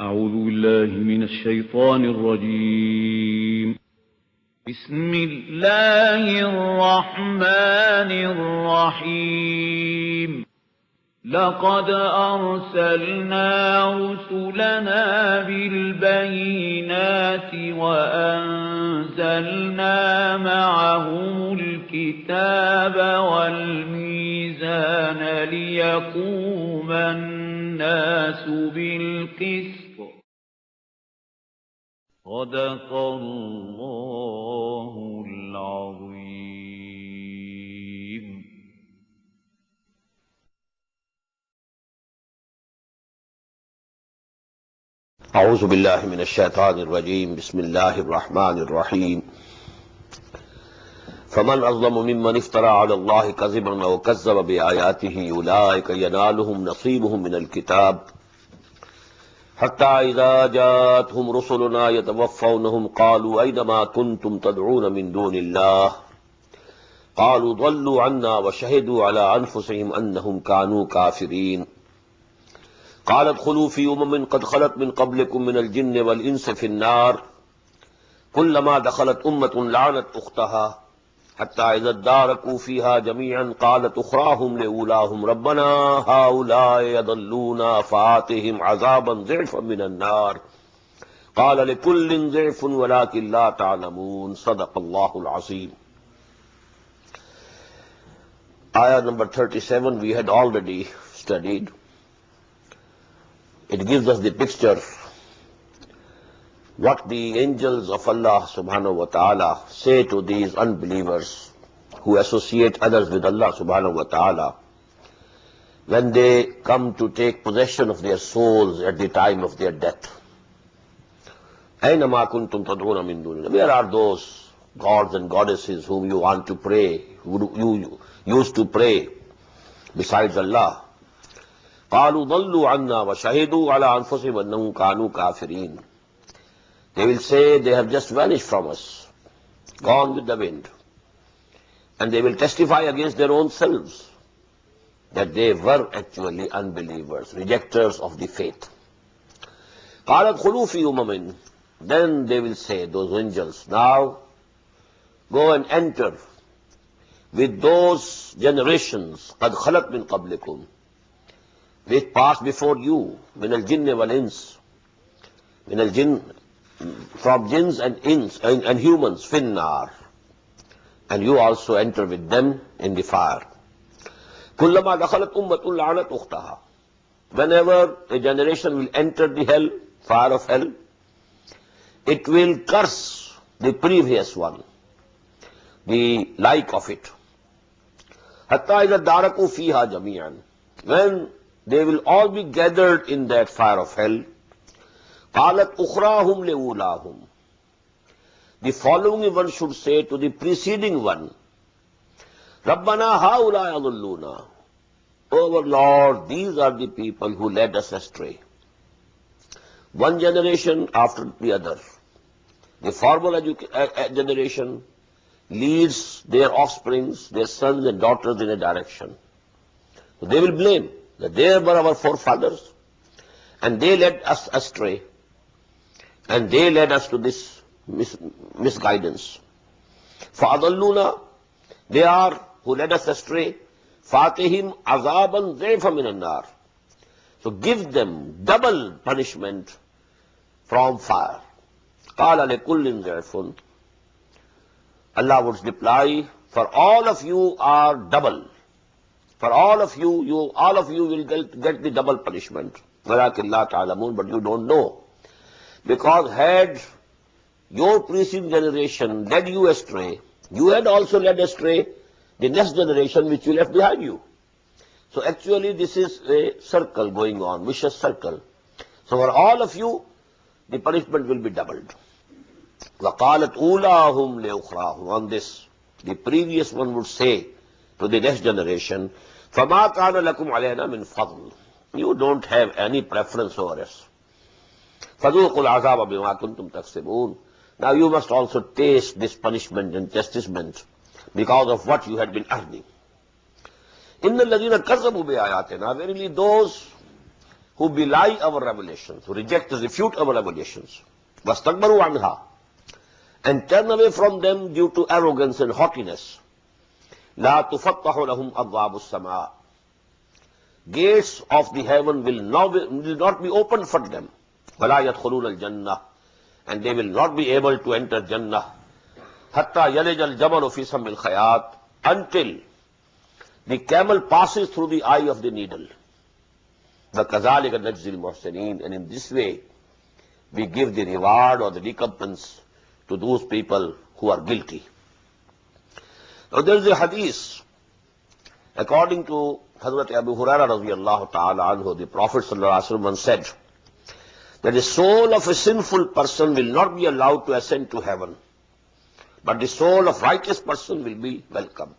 أعوذ بالله من الشيطان الرجيم. بسم الله الرحمن الرحيم. لقد أرسلنا رسلنا بالبينات وأنزلنا معهم الكتاب والميزان ليقوم الناس بالقسط. صدق الله العظيم. اعوذ باللہ من الشیطان الرجیم. بسم اللہ الرحمن الرحیم. فمن اظلم ممن افترى على الله كذبا او كذب بآياته اولئك ينالهم نصيبهم من الكتاب حتى اذا جاءتهم رسلنا يتوفونهم قالوا اين ما كنتم تدعون من دون الله قالوا ضلوا عنا وشهدوا على انفسهم انهم كانوا كافرين. قال ادخلوا في قد خلت من قبلكم من الجن والإنس في النار كلما دخلت أمة لعنت أختها حتى إذا اداركوا فيها جميعا قالت أخراهم لأولاهم ربنا هؤلاء يضلونا فآتهم عذابا ضعفا من النار قال لكل ضعف ولكن لا تعلمون. صدق الله العظيم. Ayah number 37 we had already studied. It gives us the picture what the angels of Allah subhanahu wa ta'ala say to these unbelievers who associate others with Allah subhanahu wa ta'ala when they come to take possession of their souls at the time of their death. أَيْنَمَا كُنْتُمْ تَدْعُونَ مِن دُونِ اللَّهِ. Where are those gods and goddesses whom you want to pray, who you used to pray besides Allah? قالوا ضلوا عنا وشهدوا على أنفسهم أنهم كانوا كافرين. They will say they have just vanished from us, gone with the wind, and they will testify against their own selves that they were actually unbelievers, rejectors of the faith. قال ادخلوا في أمم. Then they will say, those angels, now go and enter with those generations قد خلت من قبلكم, which passed before you, min al-jinn wal-ins, min al-jinn, from jinns and ins and humans, finnar, and you also enter with them in the fire. Kullama dakhalat ummatun la'anat ukhtaha. Whenever a generation will enter the hell, fire of hell, it will curse the previous one, the like of it. Hatta idha daraku fiha jami'an. When they will all be gathered in that fire of hell. قَالَتْ أُخْرَاهُمْ لِأُولَاهُمْ. The following one should say to the preceding one, رَبَّنَا هَؤُلَاءِ يَضُلُّونَا. Our Lord, these are the people who led us astray. One generation after the other. The former generation leads their offsprings, their sons and daughters in a direction. So they will blame that they were our forefathers, and they led us astray, and they led us to this misguidance. فَأَضَلُّونَا. They are who led us astray. فَاتِهِمْ عَذَابًا ضِعْفًا مِنَ النَّارِ. So give them double punishment from fire. قَالَ لِكُلٍّ ضِعْفٌ. Allah would reply, for all of you are double. For all of you will get the double punishment. وَلَكِنْ لَا تَعْلَمُونَ. But you don't know. Because had your preceding generation led you astray, you had also led astray the next generation which you left behind you. So actually this is a circle going on, vicious circle. So for all of you, the punishment will be doubled. وَقَالَتْ أُولَاهُمْ لِأُخْرَاهُمْ. On this, the previous one would say to the next generation, فَمَا كَانَ لَكُمْ عَلَيْنَا مِنْ فَضْلٍ. You don't have any preference over us. فَذُوقُوا الْعَذَابَ بِمَا كُنْتُمْ تَكْسِبُونَ. Now you must also taste this punishment and chastisement because of what you had been earning. إِنَّ الَّذِينَ كَذَّبُوا بِآيَاتِنَا. Verily those who belie our revelations, who reject and refute our revelations, وَاسْتَكْبَرُوا عَنْهَا, and turn away from them due to arrogance and haughtiness. لَا تُفَتَّحُ لَهُمْ أَبْوَابُ السَّمَاءِ, gates of the heaven will not be opened for them. وَلَا يَدْخُلُونَ الْجَنَّةِ, and they will not be able to enter Jannah. حَتَّى يَلِجَ الْجَمَلُ فِي سَمِّ الْخَيَاطِ, until the camel passes through the eye of the needle. وَكَذَلِكَ نَجْزِي الْمُحْسِنِينَ, and in this way we give the reward or the recompense to those people who are guilty. Now there is a hadith, according to Hazrat Abu Hurairah radiyallahu ta'ala anhu, the Prophet sallallahu alaihi wasallam once said that the soul of a sinful person will not be allowed to ascend to heaven, but the soul of righteous person will be welcome.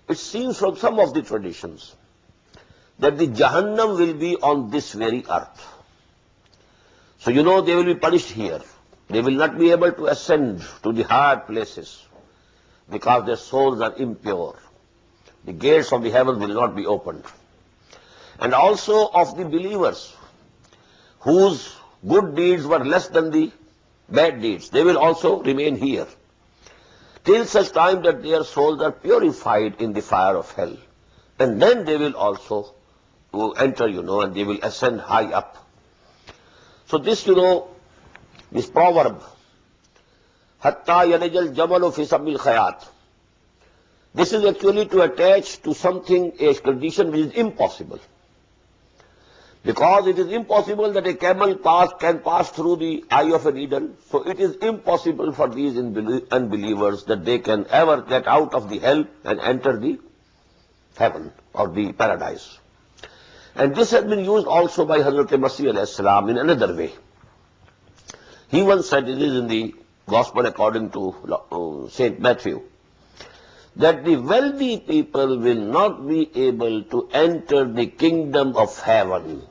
It seems from some of the traditions that the Jahannam will be on this very earth. So they will be punished here. They will not be able to ascend to the higher places because their souls are impure. The gates of the heaven will not be opened. And also of the believers whose good deeds were less than the bad deeds, they will also remain here till such time that their souls are purified in the fire of hell. And then they will also enter, and they will ascend high up. So this, this proverb, Hatta yanajal jamalu fi sabil khayat, this is actually to attach to something, a condition which is impossible. Because it is impossible that a camel can pass through the eye of a needle, so it is impossible for these unbelievers that they can ever get out of the hell and enter the heaven or the paradise. And this has been used also by Hazrat Masih alayhi salam in another way. He once said, it is in the Gospel according to Saint Matthew, that the wealthy people will not be able to enter the kingdom of heaven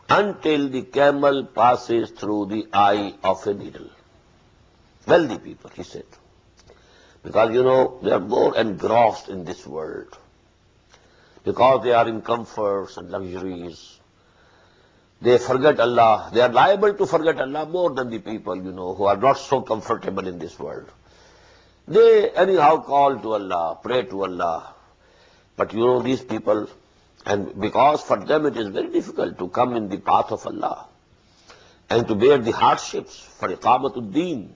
until the camel passes through the eye of a needle. Wealthy people, he said, because they are more engrossed in this world, because they are in comforts and luxuries. They forget Allah. They are liable to forget Allah more than the people, who are not so comfortable in this world. They anyhow call to Allah, pray to Allah. But these people, and because for them it is very difficult to come in the path of Allah and to bear the hardships for iqamatul deen,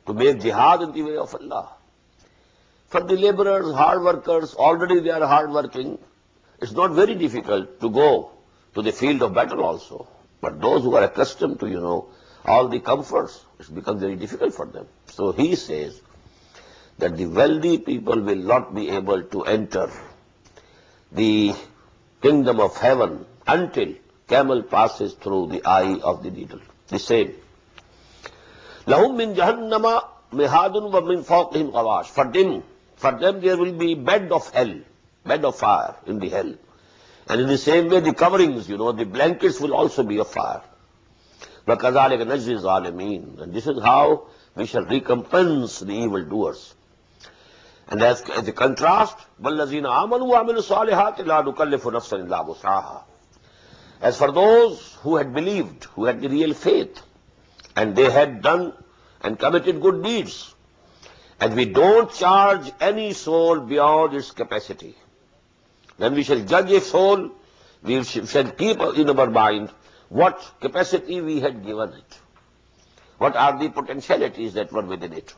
to make jihad in the way of Allah. For the laborers, hard workers, already they are hard working. It's not very difficult to go to the field of battle also. But those who are accustomed to, all the comforts, it's become very difficult for them. So he says that the wealthy people will not be able to enter the kingdom of heaven until camel passes through the eye of the needle. The same. لَهُمْ مِنْ جَهَنَّمَ مِهَادٌ وَمِنْ فَوْقِهِمْ غَوَاشٍ. For them there will be bed of hell, bed of fire in the hell. And in the same way the coverings, the blankets will also be of fire. وَكَذَلِكَ نَجْزِي الظَّالِمِينَ. And this is how we shall recompense the evildoers. And as a contrast, وَالَّذِينَ آمَنُوا وَعَمِلُوا الصَّالِحَاتِ لَا نُكَلِّفُ نَفْسًا إِلَّا وُسْعَهَا. As for those who had believed, who had the real faith, and they had done and committed good deeds, and we don't charge any soul beyond its capacity. When we shall judge a soul, we shall keep in our mind what capacity we had given it, what are the potentialities that were within it.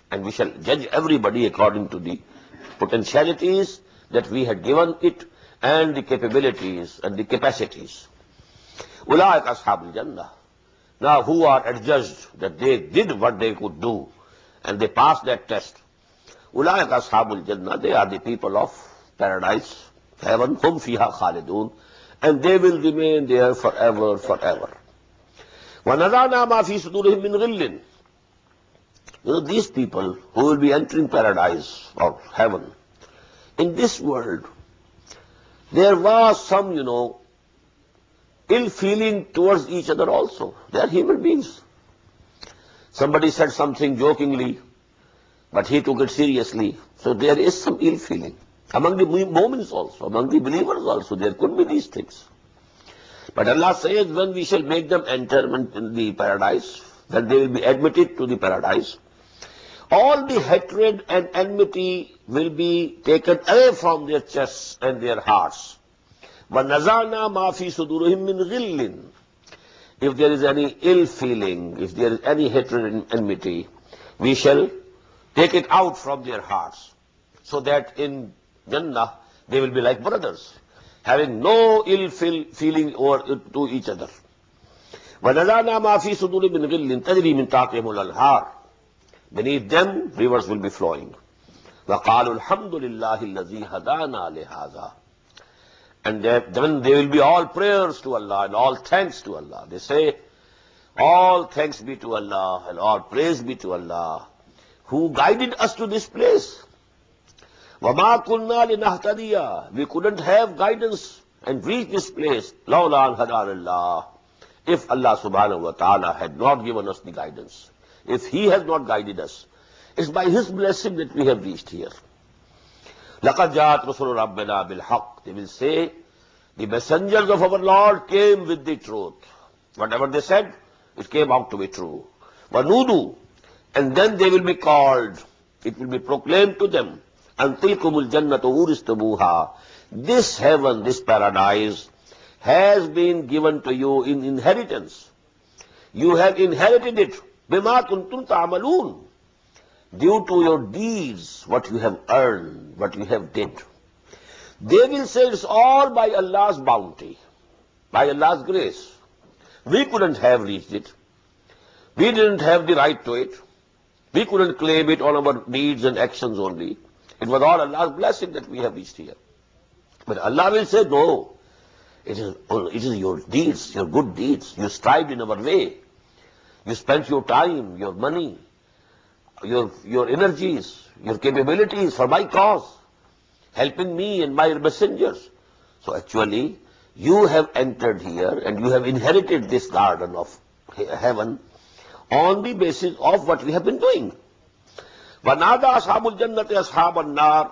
And we shall judge everybody according to the potentialities that we had given it and the capabilities and the capacities. أُولَٰئِكَ أَصْحَابُ الْجَنَّةِ. Now who are adjudged that they did what they could do and they passed that test. أُولَٰئِكَ أَصْحَابُ الْجَنَّةِ. They are the people of paradise, heaven, هُمْ فِيهَا خَالِدُونَ. And they will remain there forever, forever. وَنَزَعْنَا مَا فِي صُدُورِهِم مِّن غِلٍّ. These people who will be entering paradise or heaven, in this world, there was some, ill feeling towards each other also. They are human beings. Somebody said something jokingly, but he took it seriously. So there is some ill feeling. Among the Mu'mins also, among the believers also, there could be these things. But Allah says, when we shall make them enter in the paradise, then they will be admitted to the paradise, all the hatred and enmity will be taken away from their chests and their hearts. وَنَزَعْنَا مَا فِي صُدُورِهِم مِّن غِلٍّ. If there is any ill feeling, if there is any hatred and enmity, we shall take it out from their hearts, so that in Jannah they will be like brothers, having no ill feeling to each other. وَنَزَعْنَا مَا فِي صُدُورِهِم مِّن غِلٍّ تَجْرِي مِن تَحْتِهِمُ الْأَنْهَارُ. Beneath them, rivers will be flowing. وَقَالُوا الْحَمْدُ لِلَّهِ الَّذِي هَدَانَا لِهَذَا. And then they will be all prayers to Allah and all thanks to Allah. They say, all thanks be to Allah and all praise be to Allah, who guided us to this place. وَمَا كُنَّا لِنَهْتَدِيَ. We couldn't have guidance and reach this place, لَوْلَا أَنْ هَدَانَ اللَّهُ. If Allah subhanahu wa ta'ala had not given us the guidance, if He has not guided us, it's by His blessing that we have reached here. لَقَدْ جَاءَتْ رُسُلُ رَبِّنَا بِالْحَقِّ. They will say, the messengers of our Lord came with the truth. Whatever they said, it came out to be true. وَنُودُوا. And then they will be called, it will be proclaimed to them, أَن تِلْكُمُ الْجَنَّةُ أُورِثْتُمُوهَا. This heaven, this paradise, has been given to you in inheritance. You have inherited it. بِمَا كُنْتُمْ تَعْمَلُونَ. Due to your deeds, what you have earned, what you have did. They will say it's all by Allah's bounty, by Allah's grace. We couldn't have reached it. We didn't have the right to it. We couldn't claim it on our deeds and actions only. It was all Allah's blessing that we have reached here. But Allah will say, no, it is your deeds, your good deeds. You strived in our way. You spent your time, your money, your energies, your capabilities for my cause, helping me and my messengers. So actually, you have entered here and you have inherited this garden of heaven on the basis of what we have been doing. وَنَادَى أَصْحَابُ الْجَنَّةِ أَصْحَابَ النَّارِ.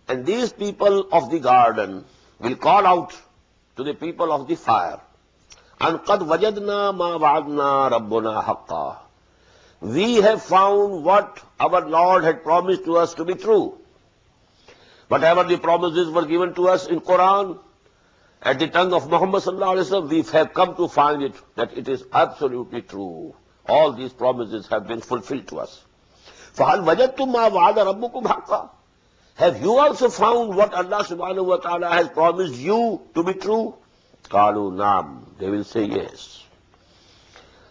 And these people of the garden will call out to the people of the fire, أَنْ قَدْ وَجَدْنَا مَا وَعَدْنَا رَبُّنَا حَقًّا. We have found what our Lord had promised to us to be true. Whatever the promises were given to us in Quran, at the tongue of Muhammad sallallahu alaihi wasallam, we have come to find it, that it is absolutely true. All these promises have been fulfilled to us. فَهَلْ وَجَدْتُمْ مَا وَعَدَ رَبُّكُمْ حَقًّا. Have you also found what Allah subhanahu wa ta'ala has promised you to be true? قَالُوا نَعَمْ. They will say yes.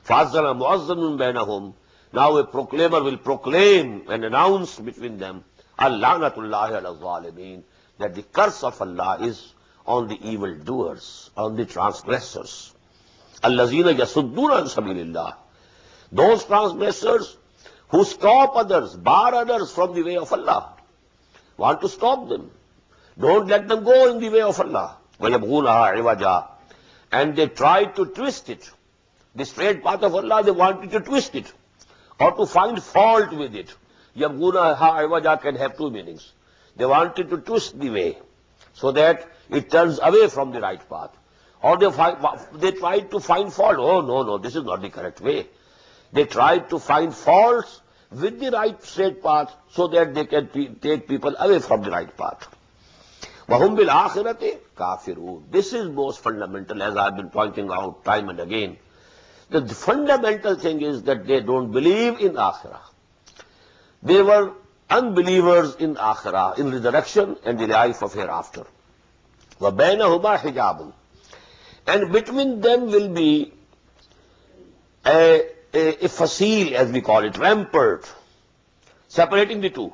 فَأَذَّنَ مُؤَذِّنٌ بَيْنَهُمْ. Now a proclaimer will proclaim and announce between them, اللَّعْنَةُ اللَّهِ عَلَى الظَّالِمِينَ, that the curse of Allah is on the evildoers, on the transgressors. الَّذِينَ يَصُدُّونَ عَنْ سَبِيلِ اللَّهِ. Those transgressors who stop others, bar others from the way of Allah. Want to stop them. Don't let them go in the way of Allah. وَيَبْغُونَهَا عِوَجًا. And they try to twist it. The straight path of Allah, they wanted to twist it, or to find fault with it. يَبْغُونَهَا عِوَجًا can have two meanings. They wanted to twist the way, so that it turns away from the right path. Or they tried to find fault. Oh, no, this is not the correct way. They tried to find faults with the right straight path, so that they can take people away from the right path. وَهُمْ بِالْآخِرَةِ كَافِرُونَ. This is most fundamental, as I've been pointing out time and again. The fundamental thing is that they don't believe in Akhirah. They were unbelievers in Akhirah, in resurrection and the life of hereafter. وَبَيْنَهُمَا حِجَابٌ. And between them will be a fasil, as we call it, rampart, separating the two.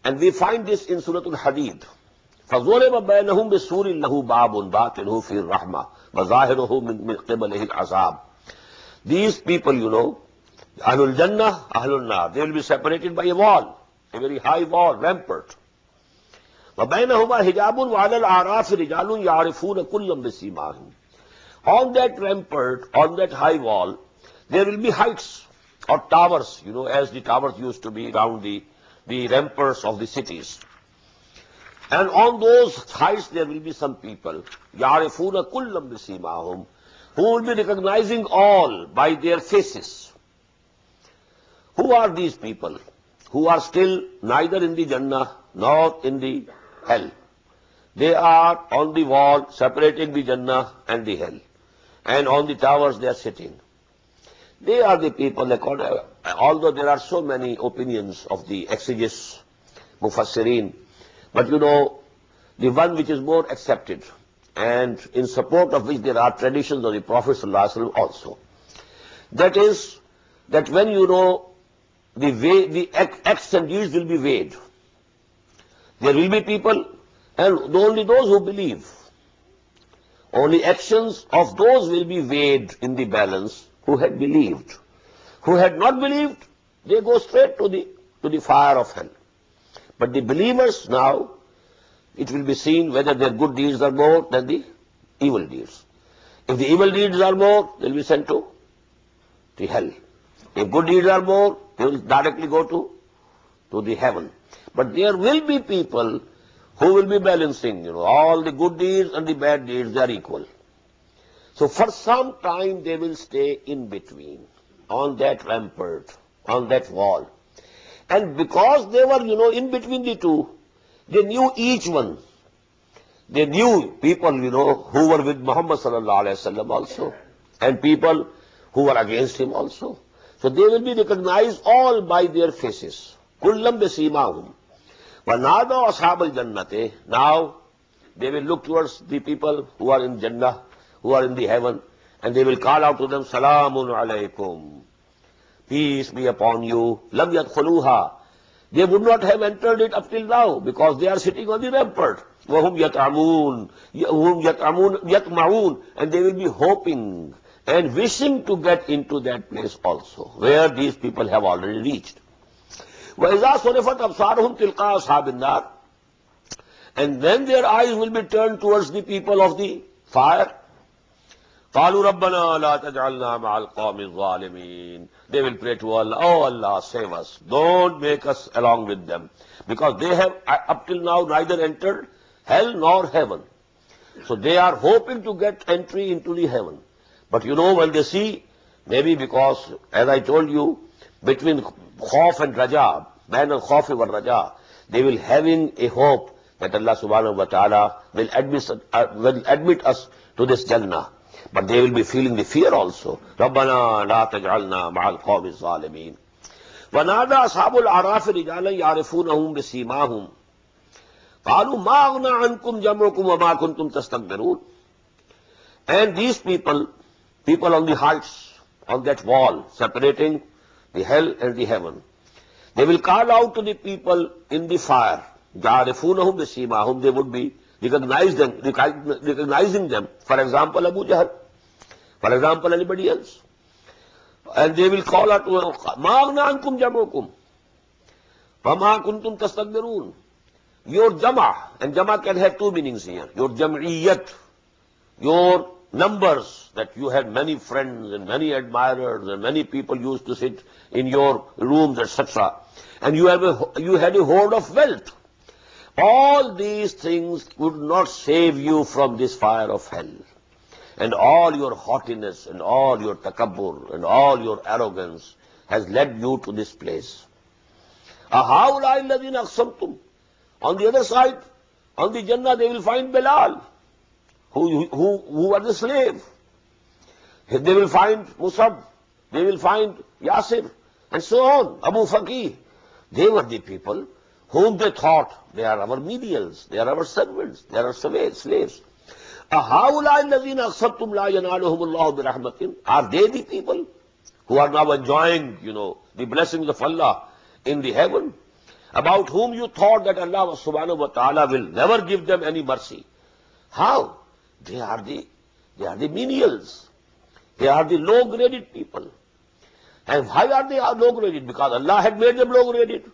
And we find this in Surah Al-Hadid. فَضُرِبَ بَيْنَهُمْ بِسُورٍ لَهُ بَابٌ بَاطِنُهُ فِي الرَّحْمَةِ وَظَاهِرُهُ مِنْ قِبَلِهِ الْعَذَابِ. These people, Ahlul Jannah, Ahlul Nar, they will be separated by a wall, a very high wall, rampart. وَبَيْنَهُمَا حِجَابٌ وَعَلَى الْأَعْرَافِ رِجَالٌ يَعْرِفُونَ كُلًّا بِسِيمَاهِمْ. On that rampart, on that high wall, there will be heights or towers, as the towers used to be around the ramparts of the cities. And on those heights there will be some people, يَعْرِفُونَ كُلًّا بِسِيمَاهُمْ, who will be recognizing all by their faces. Who are these people? Who are still neither in the Jannah nor in the hell. They are on the wall separating the Jannah and the hell. And on the towers they are sitting. They are the people, although there are so many opinions of the exegetes, mufassirin, but you know, the one which is more accepted, and in support of which there are traditions of the Prophet ﷺ also, that is, that when you know the way the acts and deeds will be weighed, there will be people, and only those who believe, only actions of those will be weighed in the balance who had believed. Who had not believed, they go straight to the fire of hell. But the believers now, it will be seen whether their good deeds are more than the evil deeds. If the evil deeds are more, they will be sent to the hell. If good deeds are more, they will directly go to the heaven. But there will be people who will be balancing, all the good deeds and the bad deeds, they are equal. So for some time they will stay in between, on that rampart, on that wall. And because they were, in between the two, they knew each one. They knew people, who were with Muhammad sallallahu alaihi wasallam also, and people who were against him also. So they will be recognized all by their faces. Kullam besimahum. وَنَادَوْا أَصْحَابَ الْجَنَّةِ. Now they will look towards the people who are in Jannah, who are in the heaven, and they will call out to them, Salamun alaykum. Peace be upon you. Lam yadkhuluha. They would not have entered it up till now, because they are sitting on the rampart. وَهُمْ يَطْمَعُونَ. And they will be hoping and wishing to get into that place also, where these people have already reached. وَإِذَا صُرِفَتْ أَبْصَارُهُمْ تِلْقَاءَ أَصْحَابِ النَّارِ. And then their eyes will be turned towards the people of the fire. قَالُوا رَبَّنَا لَا تَجْعَلْنَا مَعَ الْقَوْمِ الظَّالِمِينَ. They will pray to Allah, oh Allah, save us. Don't make us along with them. Because they have up till now neither entered hell nor heaven. So they are hoping to get entry into the heaven. But when they see, maybe because, as I told you, between khawf and raja, bain al-khawf wa raja, they will having a hope that Allah subhanahu wa ta'ala will admit us to this Jannah. But they will be feeling the fear also. رَبَّنَا لَا تَجْعَلْنَا مَعَ الْقَوْمِ الظَّالِمِينَ. وَنَادَى أَصْحَابُ الْأَعْرَافِ رِجَالًا يَعْرِفُونَهُمْ بِسِيمَاهُمْ قَالُوا مَا أَغْنَىٰ عَنْكُمْ جَمْعُكُمْ وَمَا كُنْتُمْ تَسْتَكْبِرُونَ. And these people on the heights, on that wall, separating the hell and the heaven, they will call out to the people in the fire. يَعْرِفُونَهُمْ بِسِيمَاهُمْ. They would be recognizing them. For example, Abu Jahl. For example, anybody else. And they will call out, مَا أَغْنَىٰ عَنْكُمْ جَمْعُكُمْ وَمَا كُنْتُمْ تَسْتَكْبِرُونَ. Your jam'a, and jam'a can have two meanings here. Your jam'iyyat, your numbers, that you had many friends and many admirers and many people used to sit in your rooms, etc. And you had a hoard of wealth. All these things would not save you from this fire of hell. And all your haughtiness and all your takabbur and all your arrogance has led you to this place. أَهَٰؤُلَاءِ الَّذِينَ أَقْسَمْتُمْ. On the other side, on the Jannah, they will find Bilal, who are the slave. They will find Musab, they will find Yasir, and so on, Abu Faqih. They were the people whom they thought they are our menials, they are our servants, they are our slaves. أَهَٰؤُلَاءِ الَّذِينَ أَقْسَمْتُمْ لَا يَنَالُهُمُ اللَّهُ بِرَحْمَةٍ. Are they the people who are now enjoying, the blessings of Allah in the heaven, about whom you thought that Allah subhanahu wa ta'ala will never give them any mercy? How? They are the menials. They are the low-graded people. And why are they low-graded? Because Allah had made them low-graded.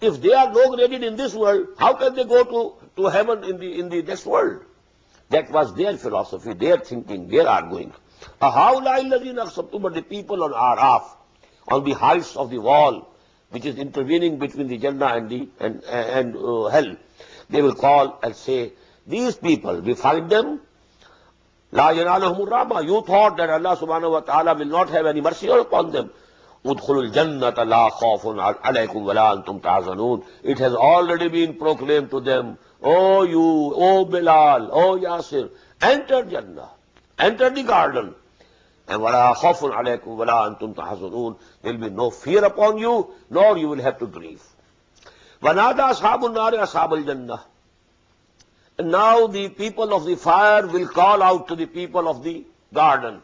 If they are low-graded in this world, how can they go to heaven in the next world? That was their philosophy, their thinking, their arguing. أَهَٰؤُلَاءِ الَّذِينَ أَقْسَمْتُمْ. But the people on Araf, on the heights of the wall, which is intervening between the Jannah and hell, They will call and say, these people, we find them, La yanalahumur rahma. You thought that Allah subhanahu wa ta'ala will not have any mercy upon them. Udkhulul jannata la khawfun alaykum wa la antum tahzanun. It has already been proclaimed to them, oh you, oh Bilal, oh Yasir, enter Jannah, enter the garden. And wala khawfun alaykum wa la antum tahzanun. There will be no fear upon you, nor you will have to grieve. Wanada ashabun nari ashabal jannah. And now the people of the fire will call out to the people of the garden.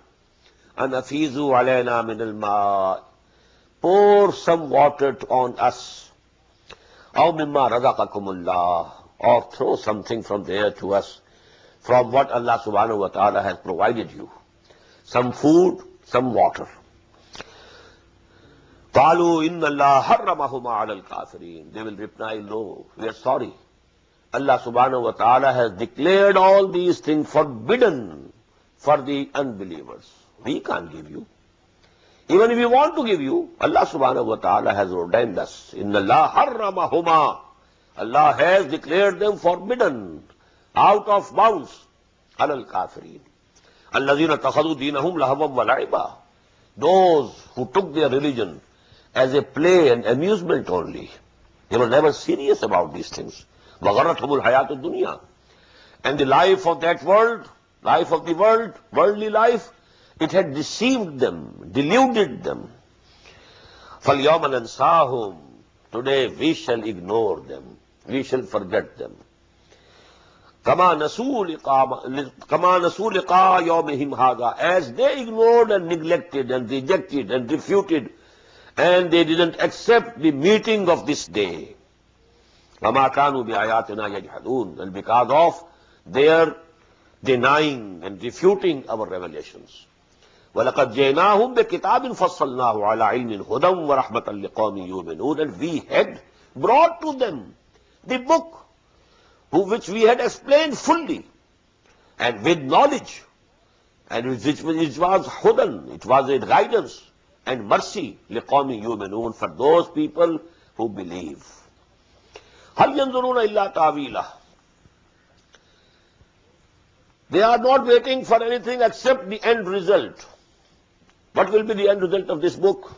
Anafizu alayna min al-ma'. Pour some water on us. Aw mimma razaqakumullah. Or throw something from there to us, from what Allah subhanahu wa ta'ala has provided you. Some food, some water. Qalu inna Allah harramahuma ala al-kafirin. They will reply, no, we are sorry. Allah subhanahu wa ta'ala has declared all these things forbidden for the unbelievers. We can't give you. Even if we want to give you, Allah subhanahu wa ta'ala has ordained us. Inna Allah harramahuma. Allah has declared them forbidden, out of bounds. Alal kafirin. Alladhina takhadu dinahum lahawan wa la'iba. Those who took their religion as a play and amusement only. They were never serious about these things. وَغَرَّتْهُمُ الْحَيَاةُ الدُّنْيَا. And the life of that world, life of the world, worldly life, it had deceived them, deluded them. فَالْيَوْمَ نَنْسَاهُمْ. Today we shall ignore them. We shall forget them. كَمَا نَسُوا لِقَاءَ يَوْمِهِمْ هَذَا. As they ignored and neglected and rejected and refuted, and they didn't accept the meeting of this day. وَمَا كَانُوا بِآيَاتِنَا يَجْحَدُونَ. And because of their denying and refuting our revelations. وَلَقَدْ جَئْنَاهُمْ بِكِتَابٍ فَصَّلْنَاهُ عَلَىٰ عِلْمٍ هُدًى وَرَحْمَةً لِقَوْمٍ يُؤْمِنُونَ. And we had brought to them the book which we had explained fully and with knowledge, and it was hudan, it was a guidance and mercy لِقَوْمٍ يُؤْمِنُونَ, for those people who believe. هَلْ يَنظُرُونَ إِلَّا تَأْوِيلَهُ. They are not waiting for anything except the end result. What will be the end result of this book?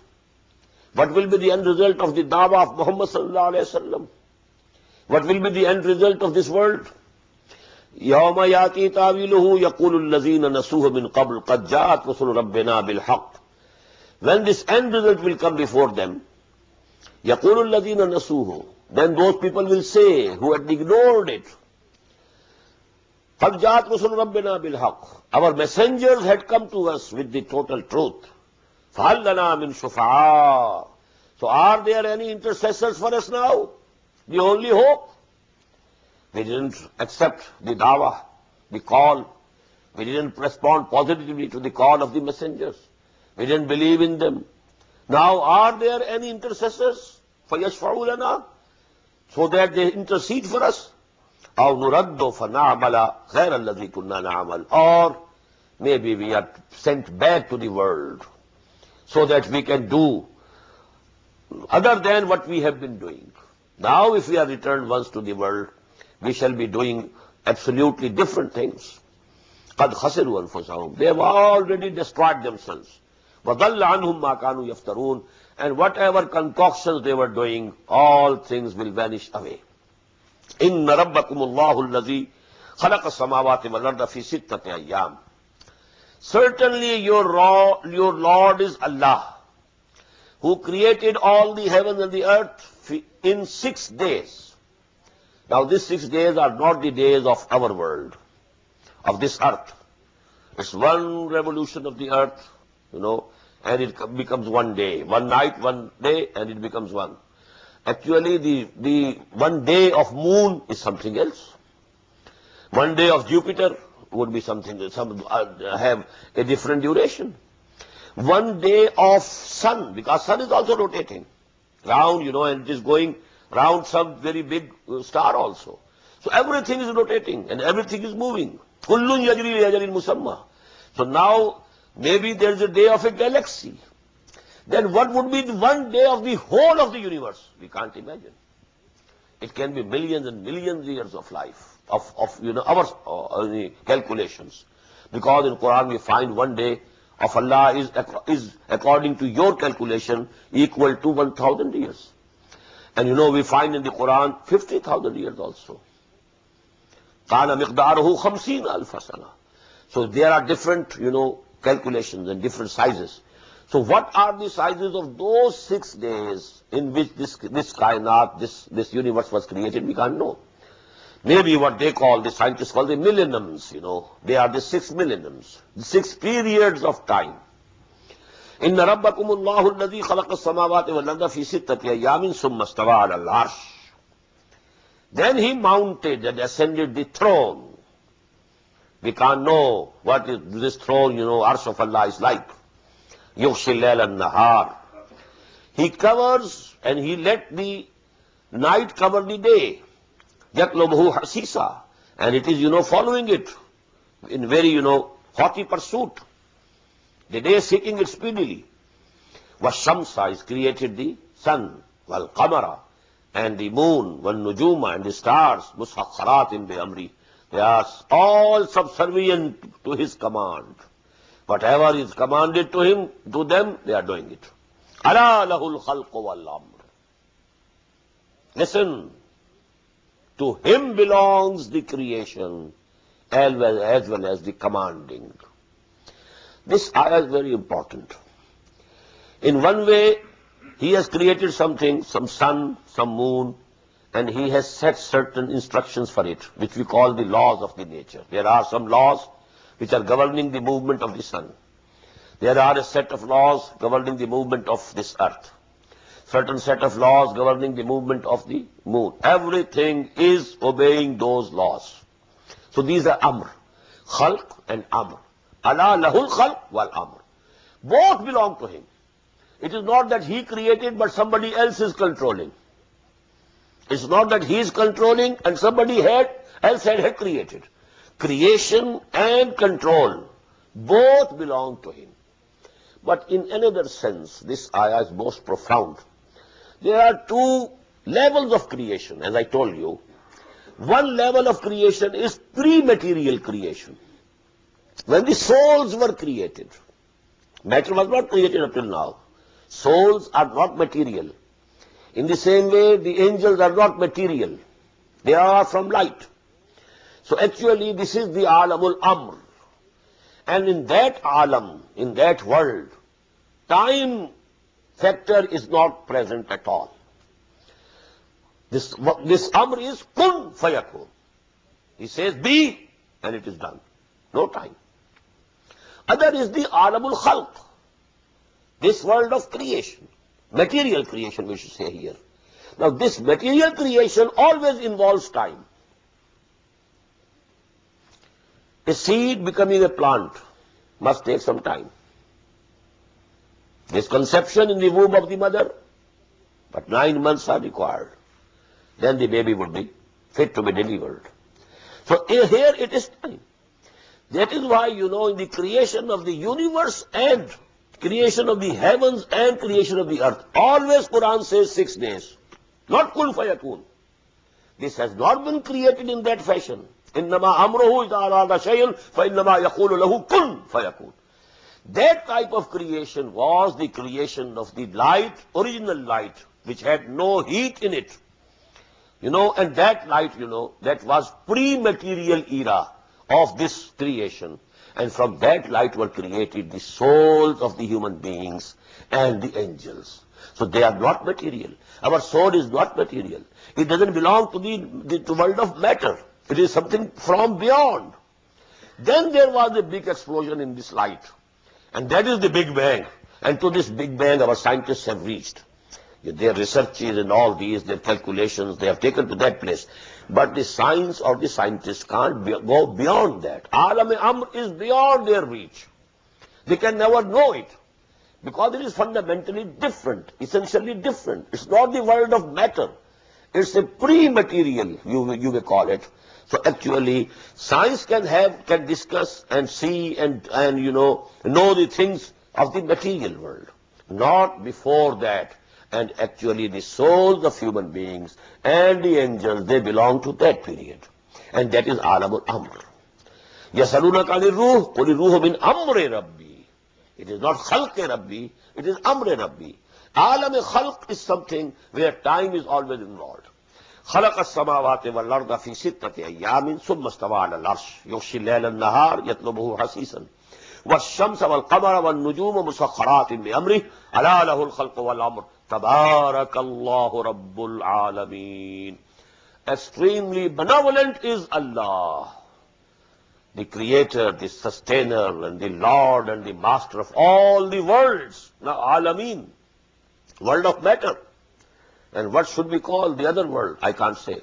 What will be the end result of the dawah of Muhammad sallallahu alayhi wa sallam? What will be the end result of this world? يَوْمَ يَأْتِي تَأْوِيلُهُ يَقُولُ الَّذِينَ نَسُوهُ مِنْ قَبْلُ قَدْ جَاءَتْ رُسُلُ رَبِّنَا بِالْحَقِّ. When this end result will come before them, يَقُولُ الَّذِينَ نَسُوهُ. Then those people will say, who had ignored it, قَدْ جَاءَتْ رُسُلُ رَبِّنَا بِالْحَقِّ. Our messengers had come to us with the total truth. فَهَلْ لَنَا مِنْ شُفَعَاءَ. So are there any intercessors for us now? The only hope. We didn't accept the dawah, the call. We didn't respond positively to the call of the messengers. We didn't believe in them. Now are there any intercessors for يَشْفَعُوا لَنَا, so that they intercede for us? أَوْ نُرَدُّ فَنَعْمَلَ غَيْرَ الَّذِي كُنَّا نَعْمَلُ. Or maybe we are sent back to the world so that we can do other than what we have been doing. Now if we are returned once to the world, we shall be doing absolutely different things. قَدْ خَسِرُوا أَنفُسَهُمْ. They have already destroyed themselves. وَضَلَّ عَنْهُمْ مَا كَانُوا يَفْتَرُونَ. And whatever concoctions they were doing, all things will vanish away. إِنَّ رَبَّكُمُ اللَّهُ الَّذِي خَلَقَ السَّمَاوَاتِ وَالْأَرْضَ فِي سِتَّةِ أَيَّامٍ. Certainly your Lord is Allah, who created all the heavens and the earth in 6 days. Now these 6 days are not the days of our world, of this earth. It's one revolution of the earth, and it becomes one day. One night, one day, and it becomes one. Actually, the 1 day of moon is something else. 1 day of Jupiter would be something, have a different duration. 1 day of sun, because sun is also rotating round, and it is going round some very big star also. So everything is rotating and everything is moving. Kullun yajri li ajalin musamma. So now maybe there is a day of a galaxy. Then what would be the 1 day of the whole of the universe? We can't imagine. It can be millions and millions years of life, of our calculations. Because in Quran we find one day of Allah is according to your calculation equal to 1,000 years. And we find in the Quran 50,000 years also. كَانَ مِقْدَارُهُ 50,000 سَنَةً. So there are different, calculations and different sizes. So what are the sizes of those 6 days in which this kainat, this universe was created? We can't know. Maybe what they call, the scientists call the millenniums, they are the 6 millenniums, the 6 periods of time. إِنَّ رَبَّكُمُ اللَّهُ الَّذِي خَلَقَ السَّمَاوَاتِ وَالْأَرْضَ فِي سِتَّةِ أَيَّامٍ ثُمَّ اسْتَوَىٰ عَلَى الْعَرْشِ. Then he mounted and ascended the throne. We can't know what is this throne, Arsh of Allah is like. يُغْشِي اللَّيْلَ النَّهَارِ. He covers and he let the night cover the day. يَطْلُبُهُ حَسِيسًا. And it is, following it in very, haughty pursuit. The day seeking it speedily. وَالشَّمْسَ is created the sun. وَالْقَمَرَ and the moon. وَالنُّجُومَ and the stars. مُسَخَّرَاتٍ بِأَمْرِهِ. They are all subservient to his command. Whatever is commanded to them, they are doing it. أَلَا لَهُ الْخَلْقُ وَالْأَمْرُ. Listen, to him belongs the creation as well as the commanding. This ayah is very important. In one way, he has created something, some sun, some moon, and he has set certain instructions for it, which we call the laws of the nature. There are some laws which are governing the movement of the sun. There are a set of laws governing the movement of this earth. Certain set of laws governing the movement of the moon. Everything is obeying those laws. So these are amr, khalq and amr. Allah lahul khalq wal amr. Both belong to him. It is not that he created but somebody else is controlling. It's not that he is controlling and somebody else had created. Creation and control both belong to him. But in another sense, this ayah is most profound. There are 2 levels of creation, as I told you. One level of creation is pre-material creation. When the souls were created, matter was not created up till now. Souls are not material. In the same way, the angels are not material. They are from light. So actually, this is the alamul amr. And in that alam, in that world, time factor is not present at all. This amr is kun fayakun. He says be, and it is done. No time. Other is the alamul khalq. This world of creation. Material creation, we should say here. Now, this material creation always involves time. A seed becoming a plant must take some time. This conception in the womb of the mother, but 9 months are required. Then the baby would be fit to be delivered. So here it is time. That is why, in the creation of the universe and creation of the heavens and creation of the earth, always Quran says 6 days. Not kun fayakun. This has not been created in that fashion. إِنَّمَا أَمْرُهُ إِذَا أَرَادَ شَيْئًا فَإِنَّمَا يَقُولُ لَهُ كُن فَيَكُونُ. That type of creation was the creation of the light, original light, which had no heat in it. And that light, that was pre-material era of this creation. And from that light were created the souls of the human beings and the angels. So they are not material. Our soul is not material. It doesn't belong to the world of matter. It is something from beyond. Then there was a big explosion in this light. And that is the Big Bang. And to this Big Bang our scientists have reached. Their researches and all these, their calculations, they have taken to that place. But the science or the scientists can't go beyond that. Alam-e-Amr is beyond their reach. They can never know it. Because it is fundamentally different, essentially different. It's not the world of matter. It's a pre-material, you may call it. So actually, science can discuss and see and know the things of the material world. Not before that. And actually the souls of human beings and the angels, they belong to that period. And that is Alamul Amr. يَسَأَلُونَكَ عَنِ الرُّوحِ قُلِ الرُّوحُ مِنْ أَمْرِ رَبِّي. It is not Khalq Rabbi, it is Amr Rabbi. Alam Khalq is something where time is always involved. خلق السماوات والأرض في ستة أيام ثم استوى على العرش يغشي الليل النهار يطلبه حثيثا والشمس والقمر والنجوم مسخرات بأمره ألا له الخلق والأمر تبارك الله رب العالمين. Extremely benevolent is Allah, the creator, the sustainer, and the Lord and the master of all the worlds. Now, Alameen, world of matter. And what should we call the other world? I can't say.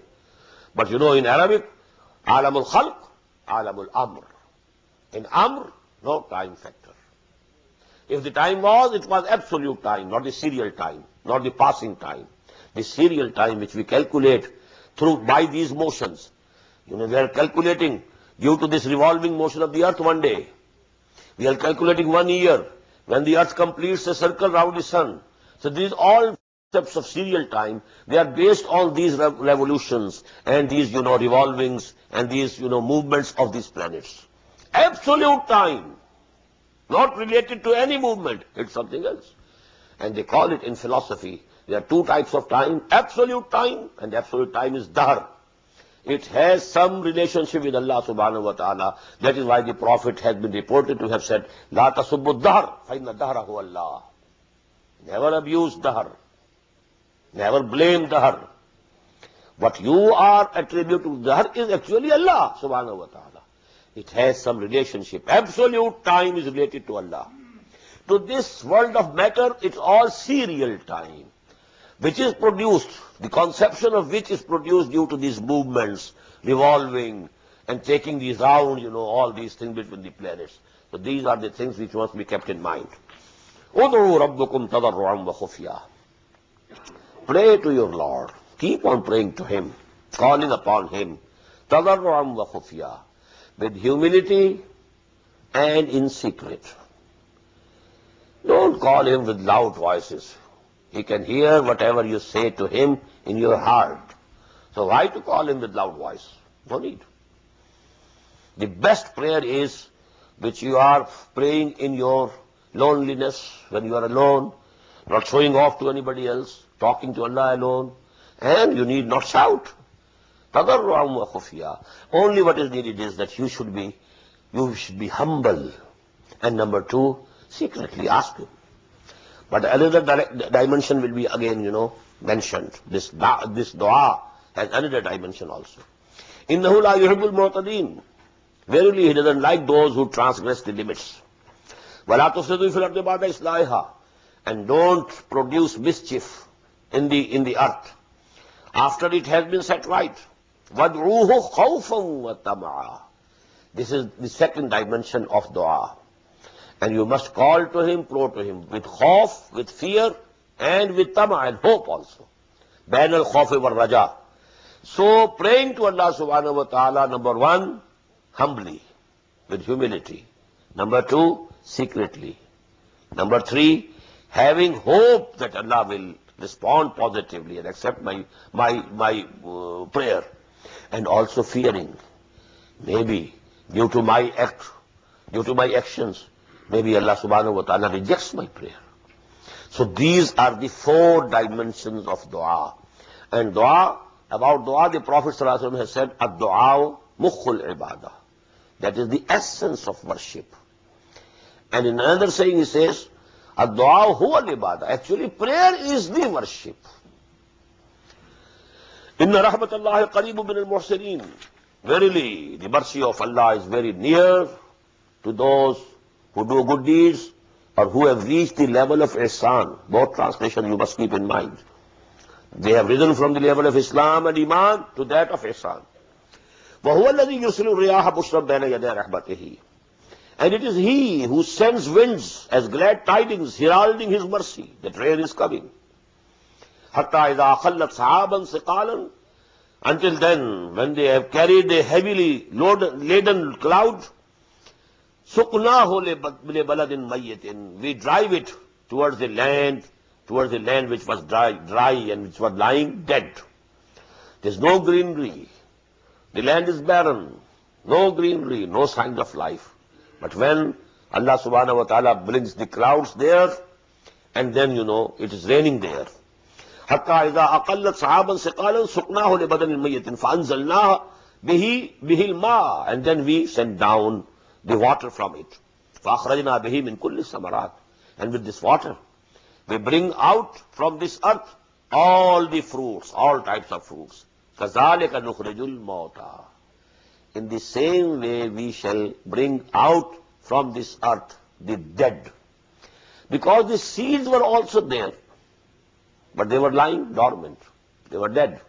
But you know, in Arabic, Alamul Khalq, Alamul Amr. In Amr, no time factor. If the time was, it was absolute time, not the serial time, not the passing time. The serial time which we calculate by these motions. You know, we are calculating due to this revolving motion of the earth one day. We are calculating 1 year when the earth completes a circle round the sun. So these all steps of serial time, they are based on these revolutions and these, revolvings and these, movements of these planets. Absolute time, not related to any movement, it's something else. And they call it in philosophy, there are two types of time, absolute time, and absolute time is dahr. It has some relationship with Allah subhanahu wa ta'ala. That is why the Prophet has been reported to have said, La tasubbu dahr, fa inna dahrahu Allah. Never abuse dahr. Never blame dahr. What you are attributing to dahr is actually Allah subhanahu wa ta'ala. It has some relationship. Absolute time is related to Allah. To this world of matter, it's all serial time, which is produced, the conception of which is produced due to these movements, revolving and taking these round, all these things between the planets. So these are the things which must be kept in mind. Ud'u rabbakum tadarru'an wa khufya. Pray to your Lord. Keep on praying to Him, calling upon Him. Tadarru'an wa khufya. With humility and in secret. Don't call Him with loud voices. He can hear whatever you say to Him in your heart. So why to call Him with loud voice? No need. The best prayer is which you are praying in your loneliness, when you are alone, not showing off to anybody else, talking to Allah alone, and you need not shout. Tadarru'an wa khufya. Only what is needed is that you should be humble. And number two, secretly ask Him. But another dimension will be again, mentioned. This dua has another dimension also. Innahu la yuhibbul mu'tadin. Verily, He doesn't like those who transgress the limits. Wala tufsidu fil ardi ba'da islahiha. And don't produce mischief in the earth after it has been set right. Wad'uhu khawfan wa tam'a. This is the second dimension of dua. And you must call to Him, pray to Him with khawf, with fear, and with tama, and hope also. Bain al-khawfi wal raja. So praying to Allah subhanahu wa ta'ala, number one, humbly, with humility. Number two, secretly. Number three, having hope that Allah will respond positively and accept my prayer. And also fearing, maybe due to my actions, maybe Allah subhanahu wa ta'ala rejects my prayer. So these are the four dimensions of dua. And about dua, the Prophet sallallahu alaihi wasallam has said, ad-du'a mukhul ibadah. That is the essence of worship. And in another saying he says, ad-du'a huwa al-ibadah. Actually, prayer is the worship. Inna rahmatallahi qareebun min al-muhsinin. Verily, the mercy of Allah is very near to those who do good deeds or who have reached the level of ihsan. Both translations you must keep in mind. They have risen from the level of Islam and Iman to that of ihsan. وَهُوَ الَّذِي يُرْسِلُ الرِّيَاحَ بُشْرًا بَيْنَ يَدَيْ رَحْمَتِهِ. And it is He who sends winds as glad tidings, heralding His mercy, that rain is coming. حَتَّى إِذَا أَخَلَّتْ سَحَابًا ثِقَالًا. Until then, when they have carried a heavily laden cloud, سُقْنَاهُ لِبَلَدٍ مَيِّتٍ. We drive it towards the land towards the land which was dry and which was lying dead. There's no greenery. The land is barren. No greenery, no signs of life. But when Allah subhanahu wa ta'ala brings the clouds there, and then it is raining there. حَتَّى إِذَا أَقَلَّتْ صَحَابًا ثِقَالًا سُقْنَاهُ لِبَدَنٍ مَيِّتٍ فَأَنزَلْنَاهَا بِهِ الْمَاءَ, and then we sent down the water from it. فَأَخْرَجْنَا بِهِ مِنْ كُلِّ الثَّمَرَاتِ, and with this water we bring out from this earth all the fruits, all types of fruits. كَذَلِكَ نُخْرِجُ الْمَوْتَى, in the same way we shall bring out from this earth the dead. Because the seeds were also there, but they were lying dormant. They were dead.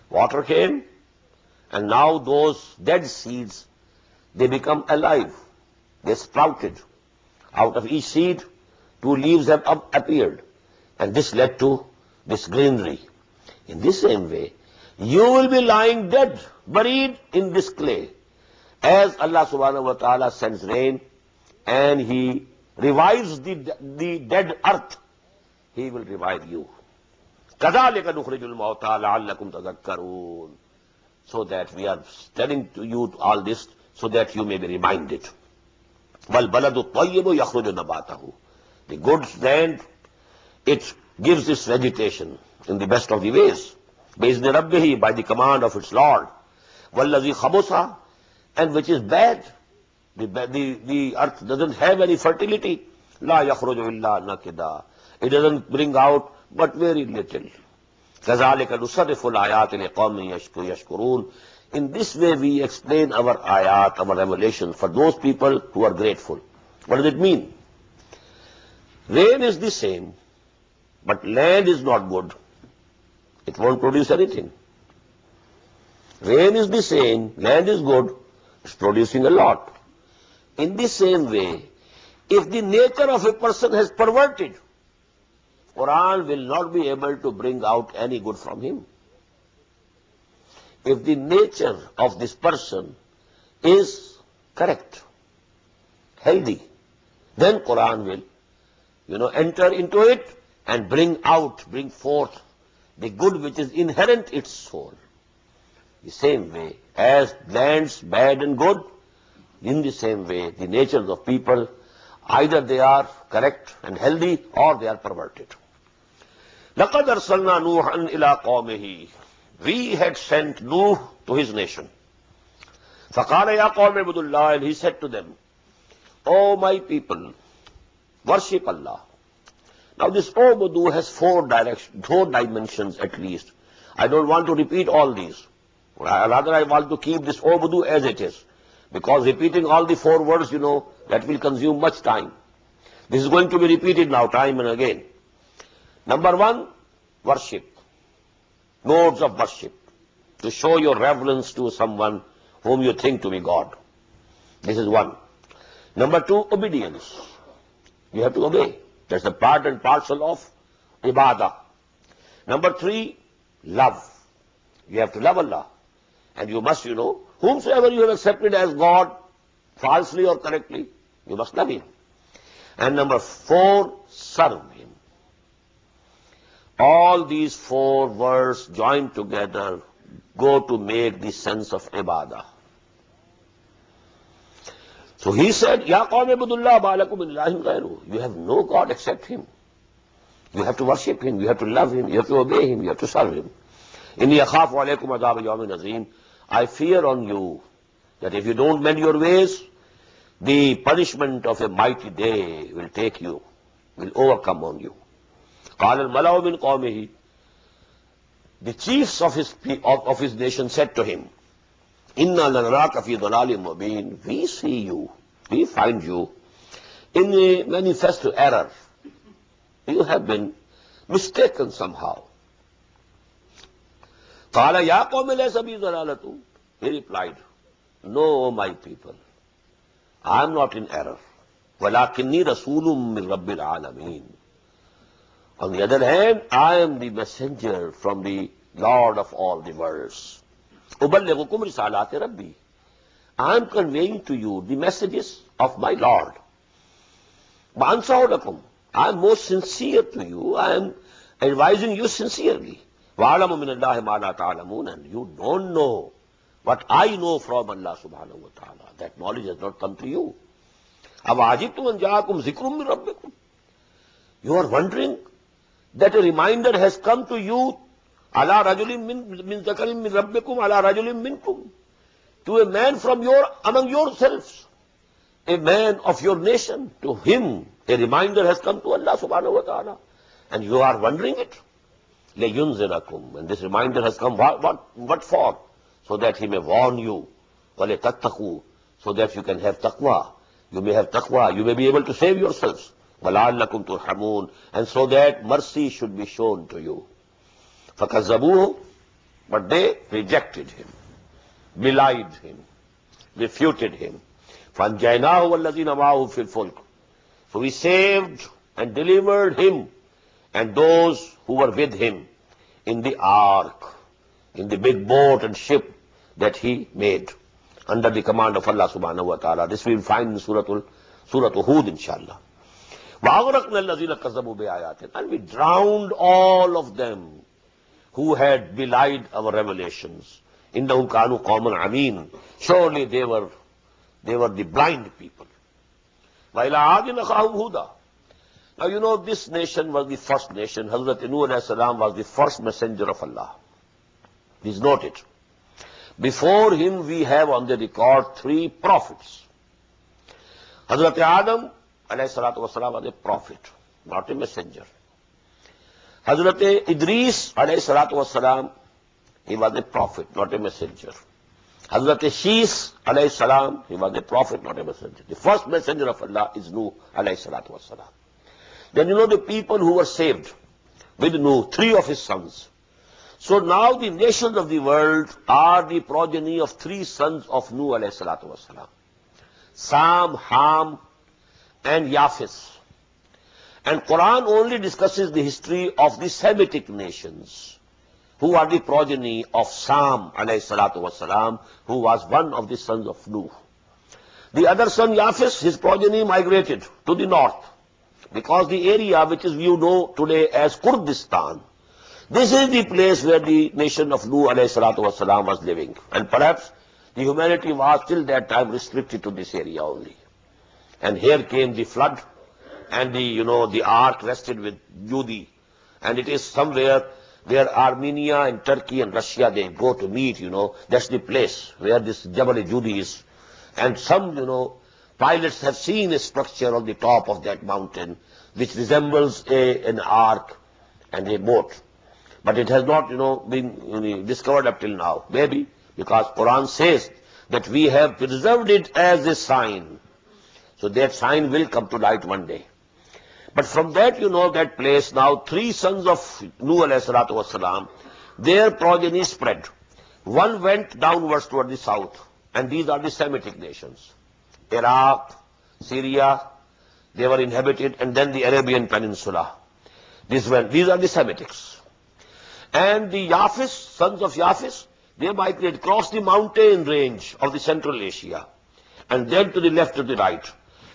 Water came, and now those dead seeds, they become alive. They sprouted. Out of each seed, 2 leaves have appeared, and this led to this greenery. In the same way, you will be lying dead, buried in this clay. As Allah subhanahu wa ta'ala sends rain and He revives the dead earth, He will revive you. كَذَلِكَ نُخْرِجُ الْمَوْتَى لَعَلَّكُمْ تَذَكَّرُونَ. So that we are telling to you all this so that you may be reminded. وَالْبَلَدُ الطَّيِّبُ يَخْرُجُ نَبَاتَهُ. The good land, it gives its vegetation in the best of the ways. بِإِذْنِ رَبِّهِ, by the command of its Lord. وَالَّذِي خَبُثَ, and which is bad, the earth doesn't have any fertility. لَا يَخْرُجُ إِلَّا نَكِدًا, it doesn't bring out but very little. كَذَلِكَ نُصَرِّفُ الْآيَاتِ لِقَوْمٍ يَشْكُرُونَ. In this way we explain our ayat, our revelation, for those people who are grateful. What does it mean? Rain is the same, but land is not good. It won't produce anything. Rain is the same, land is good, it's producing a lot. In the same way, if the nature of a person has perverted, Quran will not be able to bring out any good from him. If the nature of this person is correct, healthy, then Quran will, enter into it and bring forth the good which is inherent in its soul. The same way, as lands bad and good, in the same way, the natures of people, either they are correct and healthy or they are perverted. لَقَدْ أَرْسَلْنَا نُوحًا إِلَىٰ قَوْمِهِ. We had sent Nuh to his nation. فَقَالَ يَا قَوْمِ اعْبُدُوا اللَّهَ, and he said to them, O my people, worship Allah. Now this Ubudu has 4 dimensions at least. I don't want to repeat all these. Rather I want to keep this Ubudu as it is. Because repeating all the 4 words, that will consume much time. This is going to be repeated now time and again. Number 1, worship. Modes of worship. To show your reverence to someone whom you think to be God. This is 1. Number 2, obedience. You have to obey. That's the part and parcel of ibadah. Number 3, love. You have to love Allah. And you must, whomsoever you have accepted as God, falsely or correctly, you must love Him. And number 4, serve Him. All these 4 words joined together go to make the sense of ibadah. So he said, Ya qawmi ibudullah ba'alakum min ilahin ghayruh. You have no God except Him. You have to worship Him, you have to love Him, you have to obey Him, you have to serve Him. Inni akhafu alaykum adhab yawmin azim. I fear on you that if you don't mend your ways, the punishment of a mighty day will take you, will overcome on you. قال الملأ من قومه. The chiefs of his nation said to him, Inna lanaraka fi dhalalim mubin. We see you, we find you in a manifest error. You have been mistaken somehow. قال يا قوم ليس بي ضلالة. He replied, No, my people, I am not in error. ولكني رسول من رب العالمين. On the other hand, I am the messenger from the Lord of all the worlds. أبلغكم رسالات ربي. I am conveying to you the messages of my Lord. وأنصح لكم. I am most sincere to you. I am advising you sincerely. وَعَلَمُ مِنَ اللَّهِ مَا لَا تَعْلَمُونَ. And you don't know what I know from Allah subhanahu wa ta'ala. That knowledge has not come to you. أَوَعَجِبْتُمْ أَنْ جَاءَكُمْ ذِكْرٌ مِّن رَبِّكُمْ. You are wondering that a reminder has come to you, عَلَى رَجُلٍ مِّن ذَكَرٍ مِّن رَبِّكُمْ عَلَى رَجُلٍ مِّنكُمْ, to a man from among yourselves, a man of your nation. To him a reminder has come to Allah subhanahu wa ta'ala, and you are wondering it. لَيُنذِرَكُمْ. And this reminder has come what for? So that he may warn you. وَلِتَتَّقُوا. So that you can have taqwa. You may have taqwa. You may be able to save yourselves. وَلَعَلَّكُمْ تُرْحَمُونَ. And so that mercy should be shown to you. فَكَذَّبُوهُ. But they rejected him, belied him, refuted him. فَأَنْجَيْنَاهُ وَالَّذِينَ مَعَهُ فِي الْفُلْكِ. So we saved and delivered him and those who were with him in the ark, in the big boat and ship that he made under the command of Allah subhanahu wa ta'ala. This we will find in Surah Hud, inshallah. وَأَغْرَقْنَا الَّذِينَ كَذَّبُوا بِآيَاتِنَا. And we drowned all of them who had belied our revelations. إِنَّهُمْ كَانُوا قَوْمًا عَمِينَ. Surely they were the blind people. وَإِلَىٰ عَادٍ أَخَاهُمْ هُودًا. Now you know this nation was the first nation. Hazrat Nuh alayhi salam was the first messenger of Allah. Please note it. Before him we have on the record 3 prophets. Hazrat Adam alayhi salatu wasalam was a prophet, not a messenger. Hazrat Idris alayhi salatu wasalam, he was a prophet, not a messenger. Hazrat Shis alayhi salam, he was a prophet, not a messenger. The first messenger of Allah is Nuh alayhi salatu wasalam. Then you know the people who were saved with Nuh, 3 of his sons. So now the nations of the world are the progeny of 3 sons of Nuh alayhi salatu wasalam. Sam, Ham, and Yafis. And Quran only discusses the history of the Semitic nations, who are the progeny of Sam alayhi salatu wasalam, who was one of the sons of Nuh. The other son, Yafis, his progeny migrated to the north, because the area which is you know today as Kurdistan, this is the place where the nation of Nuh alayhi salatu wasalam was living. And perhaps the humanity was till that time restricted to this area only. And here came the flood, and the ark rested with Judi. And it is somewhere where Armenia and Turkey and Russia, they go to meet, that's the place where this Jabal Judi is. And some, pilots have seen a structure on the top of that mountain which resembles an ark and a boat. But it has not, been discovered up till now. Maybe because Quran says that we have preserved it as a sign. So that sign will come to light one day. But from that, that place, now 3 sons of Nuh alayhi salatu wasalam, their progeny spread. One went downwards toward the south, and these are the Semitic nations. Iraq, Syria, they were inhabited, and then the Arabian Peninsula. These are the Semitics. And the Yafis, sons of Yafis, they migrated across the mountain range of the Central Asia, and then to the left, to the right.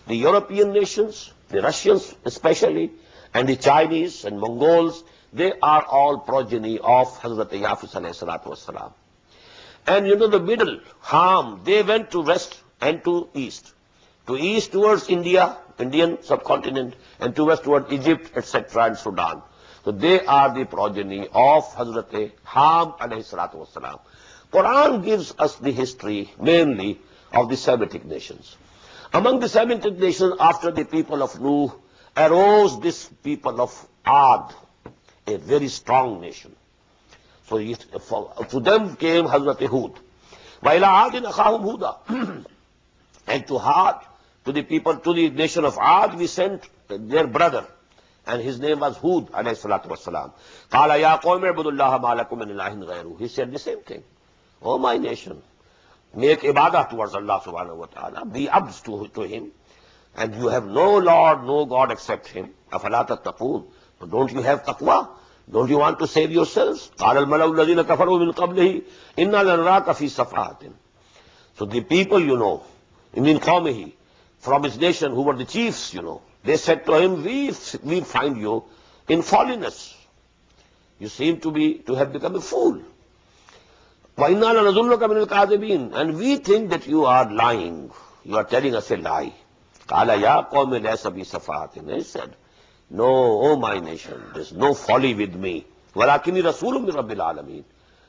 The European nations, the Russians especially, and the Chinese and Mongols, they are all progeny of Hazrat Yafis alayhi salatu wasalam. And the middle, Ham, they went to west and to east. To east towards India, Indian subcontinent, and to west toward Egypt, etc., and Sudan. So they are the progeny of Hazrat Ham alayhi salatu wasalam. Quran gives us the history mainly of the Semitic nations. Among the Semitic nations, after the people of Nuh, arose this people of Ad, a very strong nation. So to them came Hazrat Hud. وَإِلَىٰ عَادٍ أَخَاهُمْ هُودًا. And to Ad, to the nation of Ad, we sent their brother, and his name was Hud alayhi salatu wasalam. قَالَ يَا قَوْمِ اعْبُدُوا اللَّهَ مَا لَكُم مِّنْ إِلَٰهٍ غَيْرُهُ. He said the same thing. O my nation, make ibadah towards Allah subhanahu wa ta'ala, be abd to him, and you have no Lord, no God except him. أَفَلَا تَتَّقُونَ. Don't you have taqwa? Don't you want to save yourselves? قَالَ الْمَلَأُ الَّذِينَ كَفَرُوا مِنْ قَبْلِهِ إِنَّا لَنَرَاكَ فِي صَفْحَةٍ. So the people, in قَوْمِهِ, from his nation, who were the chiefs, they said to him, we find you in folliness. You seem to have become a fool. وَإِنَّا لَنَظُنُّكَ مِنَ الْكَاذِبِينَ. And we think that you are lying. You are telling us a lie. قَالَ يَا قَوْمِ لَيْسَ بِي سَفَاهَةٍ. He said, no, O my nation, there is no folly with me. وَلَكِنِّي رَسُولٌ مِّن رَبِّ الْعَالَمِينَ.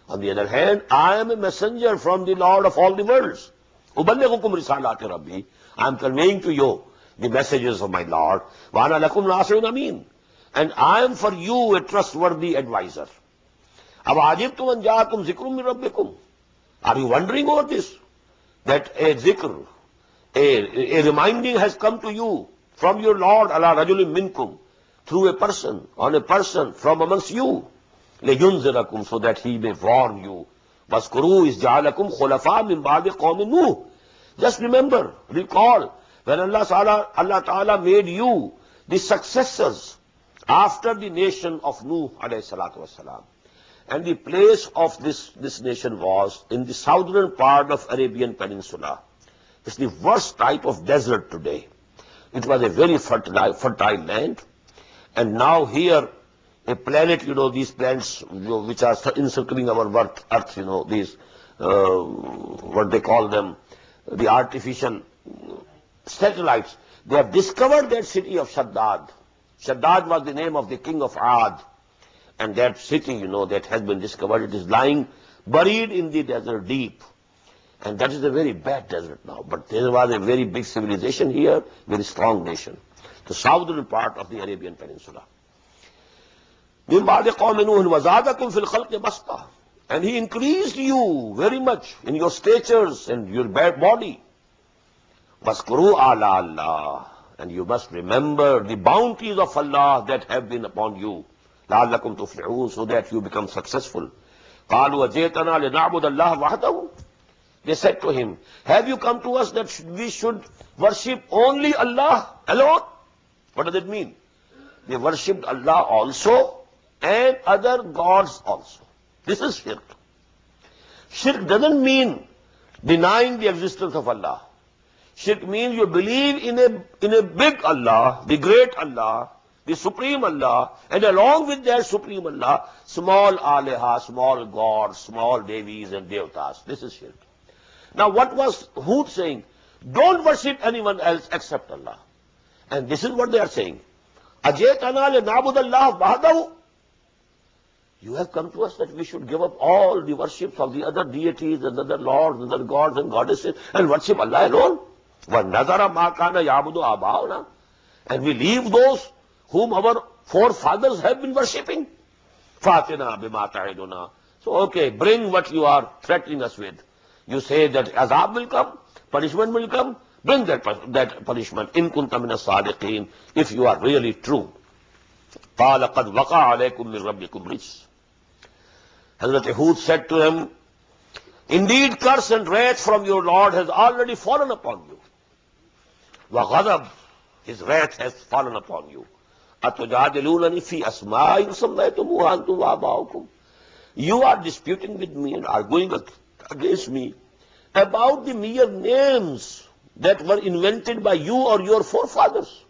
On the other hand, I am a messenger from the Lord of all the worlds. أُبَلِّغُكُمْ رِسَالَاتِ رَبِّي. I am conveying to you the messages of my Lord. وَأَنَا لَكُمْ نَاصِحٌ أَمِينٌ. And I am for you a trustworthy advisor. أَوَعَجِبْتُمْ أَنْ جَاءَكُمْ ذِكْرٌ مِّن رَبِّكُمْ. Are you wondering over this? That a zikr, a reminding has come to you from your Lord, عَلَى رَجُلٍ مِّنْكُمْ, through a person, on a person from amongst you, لِيُنْذِرَكُمْ, so that he may warn you. وَاذْكُرُوا إِذْ جَعَلَكُمْ خُلَفَاءَ مِنْ بَعْدِ قَوْمِ نُوحٍ. Just remember, recall, when Allah Ta'ala made you the successors after the nation of Nuh alayhi salatu wasalam. And the place of this nation was in the southern part of Arabian Peninsula. It's the worst type of desert today. It was a very fertile land. And now here, a planet, these planets which are encircling our earth, these, what they call them, the artificial satellites, they have discovered that city of Shaddad. Shaddad was the name of the king of Ad. And that city, that has been discovered, it is lying buried in the desert deep. And that is a very bad desert now. But there was a very big civilization here, very strong nation. The southern part of the Arabian Peninsula. مِنْ بَعْدِ قَوْمِ نُوحٍ وَزَادَكُمْ فِي الْخَلْقِ بَسْطَةً. And he increased you very much in your statures and your body. وَاذْكُرُوا آلَاءَ اللَّهِ. And you must remember the bounties of Allah that have been upon you. لَعَلَّكُمْ تُفْلِحُونَ, so that you become successful. قَالُوا وَجِئْتَنَا لِنَعْبُدَ اللَّهَ وَحْدَهُ. They said to him, have you come to us that we should worship only Allah alone? What does it mean? They worshipped Allah also and other gods also. This is shirk. Shirk doesn't mean denying the existence of Allah. Shirk means you believe in a big Allah, the great Allah, the supreme Allah, and along with that supreme Allah, small aliha, small gods, small devis and devtas. This is shirk. Now what was Hud saying? Don't worship anyone else except Allah. And this is what they are saying. Ajaytana lina'bud Allah wahdahu. You have come to us that we should give up all the worships of the other deities and other lords and other gods and goddesses and worship Allah alone. وَنَذَرَ مَا كَانَ يَعْبُدُ آبَاؤُنَا. And we leave those whom our forefathers have been worshipping. فَاتِنَا بِمَا تَعِدُنَا. So okay, bring what you are threatening us with. You say that azab will come, punishment will come, bring that punishment. In kunta min as-sadiqin, if you are really true. قَالَ قَدْ وَقَعَ عَلَيْكُمْ مِنْ رَبِّكُمْ رِجْسٌ. Hazrat Hud said to him, indeed curse and wrath from your Lord has already fallen upon you. وَغَضَبْ, his wrath has fallen upon you. أَتُجَادِلُونَنِي فِي أَسْمَاءٍ سَمَّيْتُمُوهَا أَنْتُمْ وَآبَاؤُكُمْ. You are disputing with me and arguing against me about the mere names that were invented by you or your forefathers.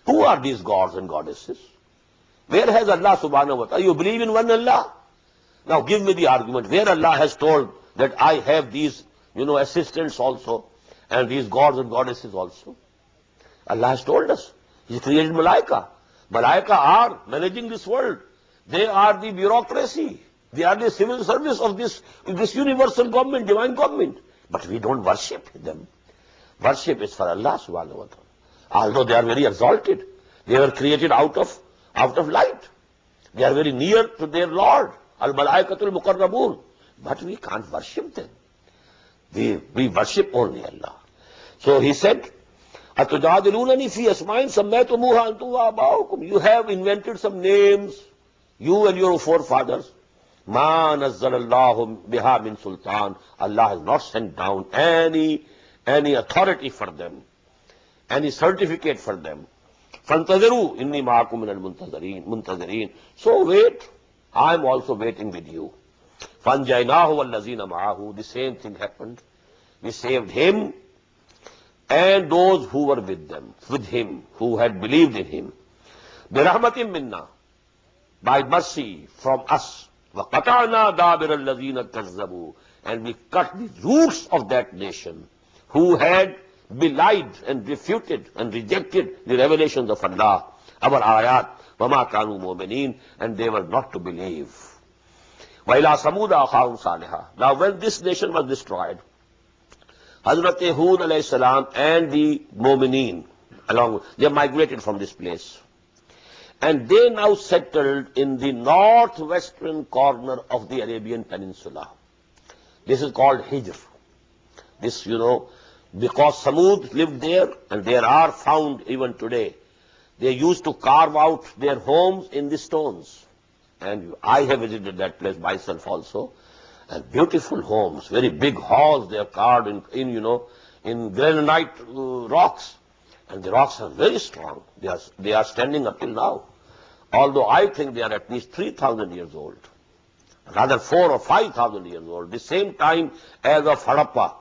Who are these gods and goddesses? Where has Allah subhanahu wa ta'ala? You believe in one Allah? Now give me the argument where Allah has told that I have these, assistants also and these gods and goddesses also. Allah has told us. He created Malaika. Malaika are managing this world. They are the bureaucracy. They are the civil service of this universal government, divine government. But we don't worship them. Worship is for Allah subhanahu wa ta'ala. Although they are very exalted, they were created out of light. They are very near to their Lord, al-malaikatul muqarrabun. But we can't worship them. We worship only Allah. So he said, أَتُجَادِلُونَنِي فِي أَسْمَاءٍ سَمَّيْتُمُوهَا أَنْتُمْ وَآبَاؤُكُمْ. You have invented some names, you and your forefathers. مَا نَزَّلَ اللَّهُ بِهَا مِنْ سُلْطَانٍ. Allah has not sent down any authority for them, any certificate for them. فَانْتَظِرُوا إِنِّي مَعَكُمْ مِنَ الْمُنْتَظِرِينَ. So wait, I am also waiting with you. فَانْجَيْنَاهُ وَالَّذِينَ مَعَهُ. The same thing happened. We saved him and those who were with him, who had believed in him. برحمة منا, by mercy from us. وَقَطَعْنَا دَابِرَ الَّذِينَ كَذَّبُوا, and we cut the roots of that nation who had belied and refuted and rejected the revelations of Allah, our ayat, وَمَا كَانُوا مُؤْمِنِينَ, and they were not to believe. وَإِلَىٰ ثَمُودَ أَخَاهُمْ صَالِحًا. Now when this nation was destroyed, Hazrat Hud alayhi salam and the Mu'mineen, they migrated from this place. And they now settled in the northwestern corner of the Arabian Peninsula. This is called Hijr. This, because Samud lived there, and there are found even today. They used to carve out their homes in the stones. And I have visited that place myself also. And beautiful homes, very big halls they are carved in granite rocks. And the rocks are very strong. They are standing up till now. Although I think they are at least 3,000 years old. Rather 4,000 or 5,000 years old. The same time as of Harappa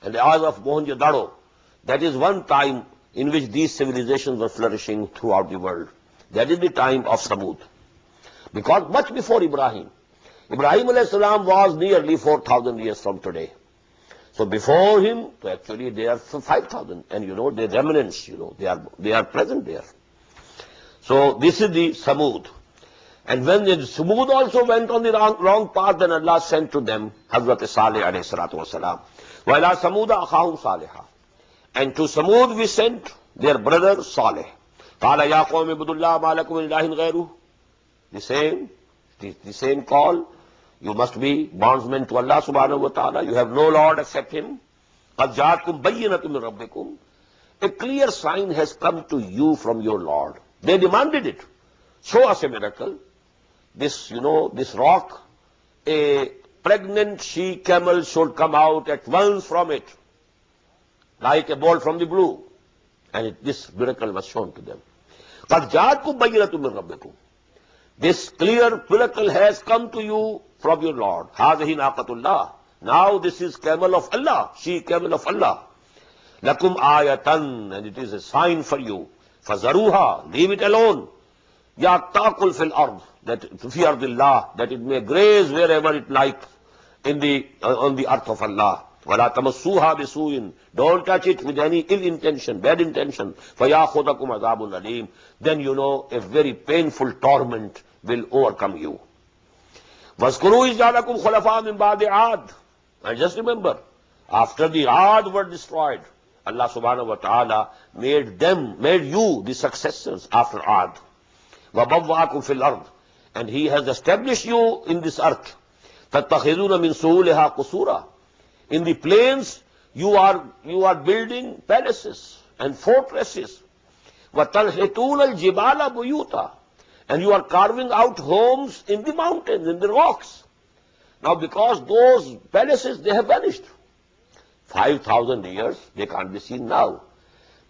and as of Mohenjo-daro. That is one time in which these civilizations were flourishing throughout the world. That is the time of Samud. Because much before Ibrahim alayhi salam was nearly 4,000 years from today. So before him, actually they are 5,000, and the remnants, they are present there. So this is the Samud. And when the Samud also went on the wrong path, then Allah sent to them Hazrat Salih alayhi salatu wasalam. وَإِلَىٰ ثَمُودَ أَخَاهُمْ صَالِحًا. And to Samud we sent their brother Salih. قَالَ يَا قَوْمِ اعْبُدُوا اللَّهَ مَا لَكُمْ مِنْ إِلَٰهٍ غَيْرُهُ. The same call. You must be bondsmen to Allah subhanahu wa ta'ala. You have no Lord except Him. قَدْ جَاءَتْكُمْ بَيِّنَةٌ مِّن رَبِّكُمْ. A clear sign has come to you from your Lord. They demanded it. Show us a miracle. This rock, a pregnant she-camel should come out at once from it, like a bolt from the blue. And this miracle was shown to them. قَدْ جَاءَتْكُمْ بَيِّنَةٌ مِّن رَبِّكُمْ. This clear miracle has come to you from your Lord. هَذِهِ نَاقَةُ اللَّهِ. Now this is camel of Allah, she-camel of Allah. لَكُمْ آيَةً, and it is a sign for you. فَذَرُوهَا, leave it alone. يَا تَأْكُلْ فِي الْأَرْضِ, that فِي أَرْضِ اللَّهِ, that it may graze wherever it likes on the earth of Allah. وَلَا تَمَسُّوهَا بِسُوءٍ, don't touch it with any ill intention, bad intention. فَيَأْخُذَكُمْ عَذَابٌ أَلِيمٌ, then a very painful torment will overcome you. وَاذْكُرُوا إِذْ جَعَلَكُمْ خُلَفَاءَ مِنْ بَعْدِ عَادٍ. And just remember, after the Aad were destroyed, Allah subhanahu wa ta'ala made you the successors after Aad. وَبَوَّأَكُمْ فِي الْأَرْضِ, and He has established you in this earth. تَتَّخِذُونَ مِنْ سُهُولِهَا قُصُورًا. In the plains, you are building palaces and fortresses. وَتَنْحِتُونَ الْجِبَالَ بُيُوتًا, and you are carving out homes in the mountains, in the rocks. Now because those palaces, they have vanished. 5,000 years, they can't be seen now.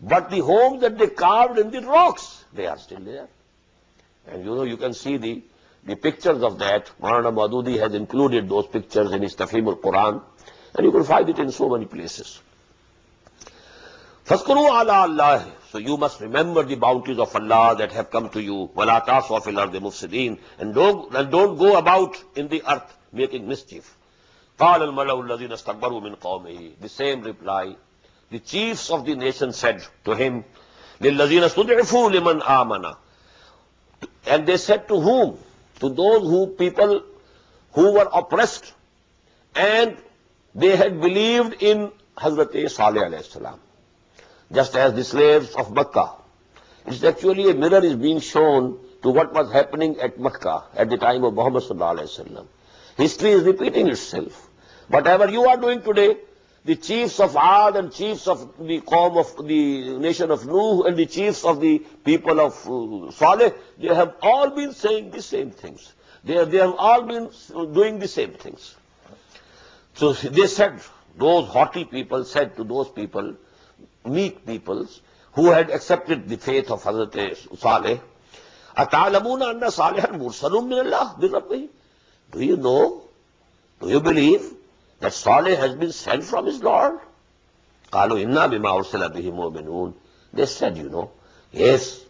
But the homes that they carved in the rocks, they are still there. And you can see the pictures of that. Maulana Maududi has included those pictures in his Tafhim al-Quran, and you can find it in so many places. فَاذْكُرُوا عَلَىٰ اللَّهِ, so you must remember the bounties of Allah that have come to you. وَلَا تَعْصُوا فِي الْأَرْضِ مُفْسِدِينَ, and don't go about in the earth making mischief. قَالَ الْمَلَأُ الَّذِينَ اسْتَكْبَرُوا مِنْ قَوْمِهِ, the same reply. The chiefs of the nation said to him, لِلَّذِينَ اسْتُضْعِفُوا لِمَنْ آمَنَ, and they said to whom? To those people who were oppressed, and they had believed in Hazrat Salih alayhi salam, just as the slaves of Makkah. It's actually a mirror is being shown to what was happening at Makkah at the time of Muhammad sallallahu alayhi wasallam. History is repeating itself. Whatever you are doing today, the chiefs of Aad and chiefs of the Qawm of the nation of Nuh and the chiefs of the people of Saleh, they have all been saying the same things. They have all been doing the same things. So they said, those haughty people said to those people, meek peoples, who had accepted the faith of Hazrat Saleh, أَتَعْلَمُونَ أَنَّ صَالِحًا مُرْسَلٌ مِّنَ اللَّهِ بِرَبِّهِ. Do you know, do you believe that Saleh has been sent from his Lord? قالوا إنا بما أرسل به مؤمنون. They said, yes,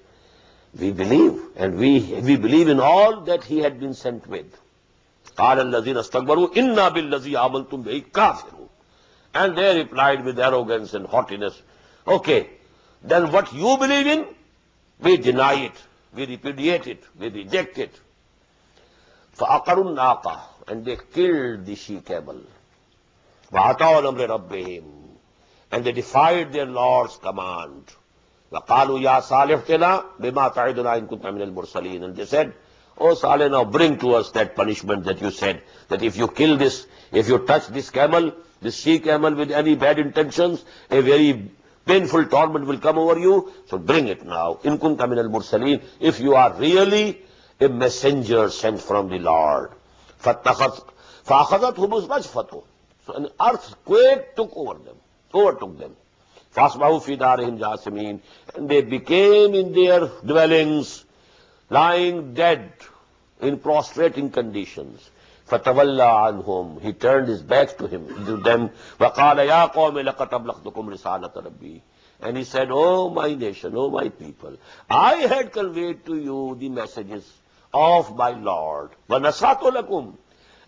we believe, and we believe in all that he had been sent with. قال الذين استكبروا إنا بالذي آمنتم به كافرون. And they replied with arrogance and haughtiness, okay, then what you believe in, we deny it, we repudiate it, we reject it. فَأَقَرُوا النَّاقَةَ, and they killed the she-camel. وَعَتَوْا الْأَمْرِ رَبِّهِمْ, and they defied their Lord's command. وَقَالُوا يَا صَالِحْ تِنَا بِمَا تَعِدُنَا إِن كُنْتَ مِنَ الْمُرْسَلِينَ. And they said, oh Salih, now bring to us that punishment that you said, that if you kill this, if you touch this camel, this she-camel with any bad intentions, a very painful torment will come over you, so bring it now. In kunta min al-mursaleen, if you are really a messenger sent from the Lord. فَأَخَذَتْهُمُ الرَّجْفَةُ. So an earthquake overtook them. فَأَصْبَحُوا فِي دَارِهِمْ جَاثِمِينَ. And they became in their dwellings, lying dead in prostrating conditions. فَتَوَلَّى عَنْهُمْ. He turned his back to them. وَقَالَ يَا قَوْمِ لَقَدْ أَبْلَغْتُكُمْ رِسَالَةَ رَبِّي. And he said, oh my nation, oh my people, I had conveyed to you the messages of my Lord. وَنَصَحْتُ لَكُمْ.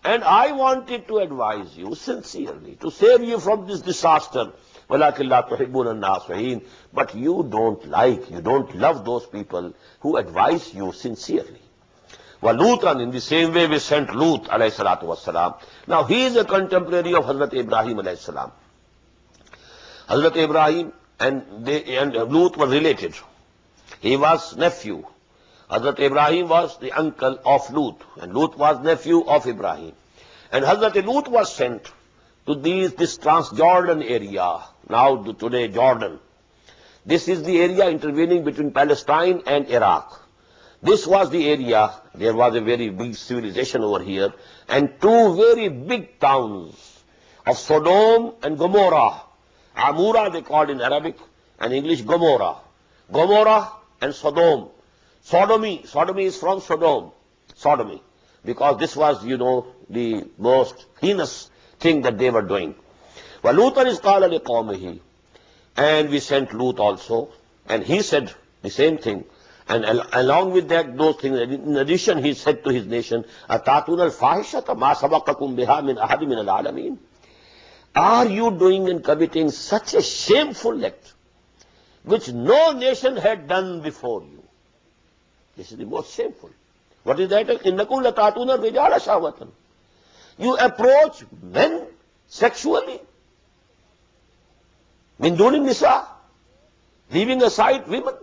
And I wanted to advise you sincerely, to save you from this disaster. وَلَكِنْ لَا تُحِبُّونَ النَّاصِحِينَ. But you don't love those people who advise you sincerely. وَلُوطًا, in the same way we sent Lut alayhi salatu wassalam. Now he is a contemporary of Hazrat Ibrahim alayhi salam. Hazrat Ibrahim and Lut were related. He was nephew. Hazrat Ibrahim was the uncle of Lut, and Lut was nephew of Ibrahim. And Hazrat Lut was sent to this Transjordan area, now today Jordan. This is the area intervening between Palestine and Iraq. This was the area, there was a very big civilization over here, and two very big towns of Sodom and Gomorrah. Amura they called in Arabic, and English Gomorrah. Gomorrah and Sodom. Sodomy is from Sodom. Sodomy. Because this was, the most heinous thing that they were doing. وَلُوطًا إِذْ قَالَ لِقَوْمِهِ. And we sent Lut also, and he said the same thing. And along with those things, in addition, he said to his nation, أَتَاتُونَ الْفَاحِشَةَ مَا سَبَقَكُمْ بِهَا مِنْ أَحَدٍ مِنَ الْعَالَمِينَ. Are you doing and committing such a shameful act, which no nation had done before you? This is the most shameful. What is that? إِنَّكُمْ لَتَاتُونَ الرِّجَالَ شَهْوَةً. You approach men sexually. مِنْ دُونِ النِّسَاءِ. Leaving aside women.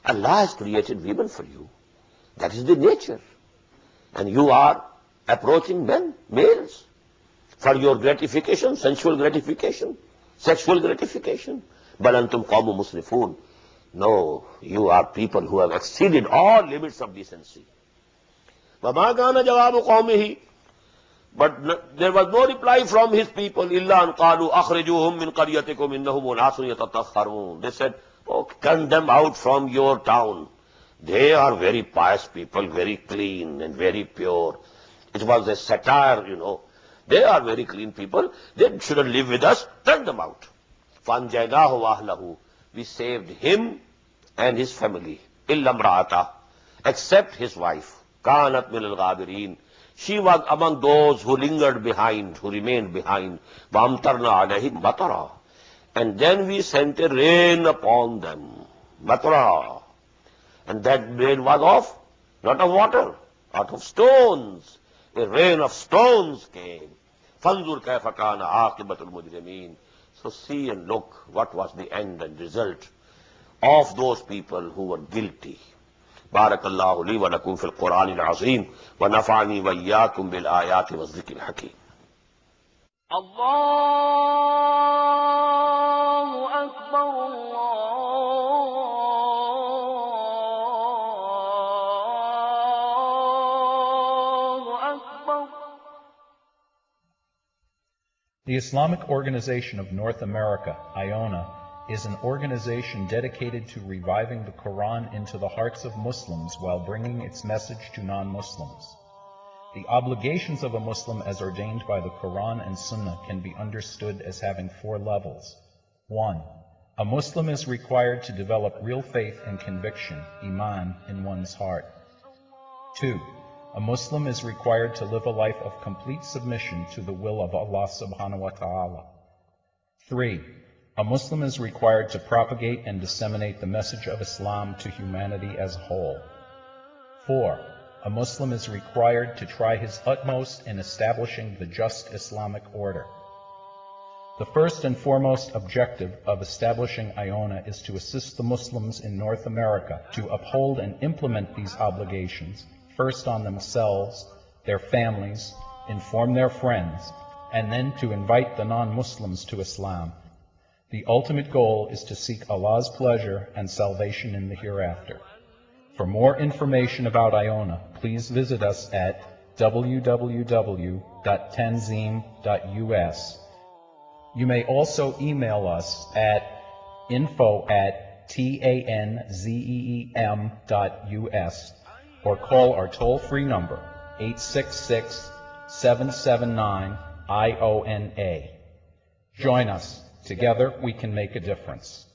Allah has created women for you. That is the nature. And you are approaching men, males, for your gratification, sensual gratification, sexual gratification. بَلْ أَنْتُمْ قَوْمٌ مُسْرِفُونَ. No, you are people who have exceeded all limits of decency. وَمَا كَانَ جَوَابُ قَوْمِهِ. But there was no reply from his people. إِلَّا أَنْ قَالُوا أَخْرِجُوهُمْ مِنْ قَرْيَتِكُمْ إِنَّهُمْ أُنَاسٌ يَتَطَهَّرُونَ. They said, oh, turn them out from your town. They are very pious people, very clean and very pure. It was a satire, They are very clean people. They shouldn't live with us. Turn them out. فَأَنْجَيْنَاهُ وَأَهْلَهُ. We saved him and his family. إِلَّا امْرَأَتَهُ. Except his wife. كَانَتْ مِنَ الْغَابِرِينَ. She was among those who lingered behind, who remained behind. وَأَمْطَرْنَا عَلَيْهِمْ مَطَرًا. And then we sent a rain upon them. Matra. And that rain was of, not of water, out of stones. A rain of stones came. فَانْظُرْ كَيْفَ كَانَ عَاقِبَةُ الْمُجْرِمِينَ. So see and look what was the end and result of those people who were guilty. بارك الله لي ولكم في القرآن العظيم ونفعني وإياكم بالآيات والذكر الحكيم. الله أكبر الله أكبر. The Islamic Organization of North America, IONA, is an organization dedicated to reviving the Quran into the hearts of Muslims while bringing its message to non-Muslims. The obligations of a Muslim as ordained by the Quran and Sunnah can be understood as having 4 levels. 1. A Muslim is required to develop real faith and conviction, iman, in one's heart. 2. A Muslim is required to live a life of complete submission to the will of Allah subhanahu wa ta'ala. 3. A Muslim is required to propagate and disseminate the message of Islam to humanity as a whole. 4. A Muslim is required to try his utmost in establishing the just Islamic order. The first and foremost objective of establishing Iona is to assist the Muslims in North America to uphold and implement these obligations, first on themselves, their families, inform their friends, and then to invite the non-Muslims to Islam. The ultimate goal is to seek Allah's pleasure and salvation in the hereafter. For more information about Iona, please visit us at www.tanzim.us. You may also email us at info@tanzeem.us or call our toll-free number 866-779-IONA. Join us. Together we can make a difference.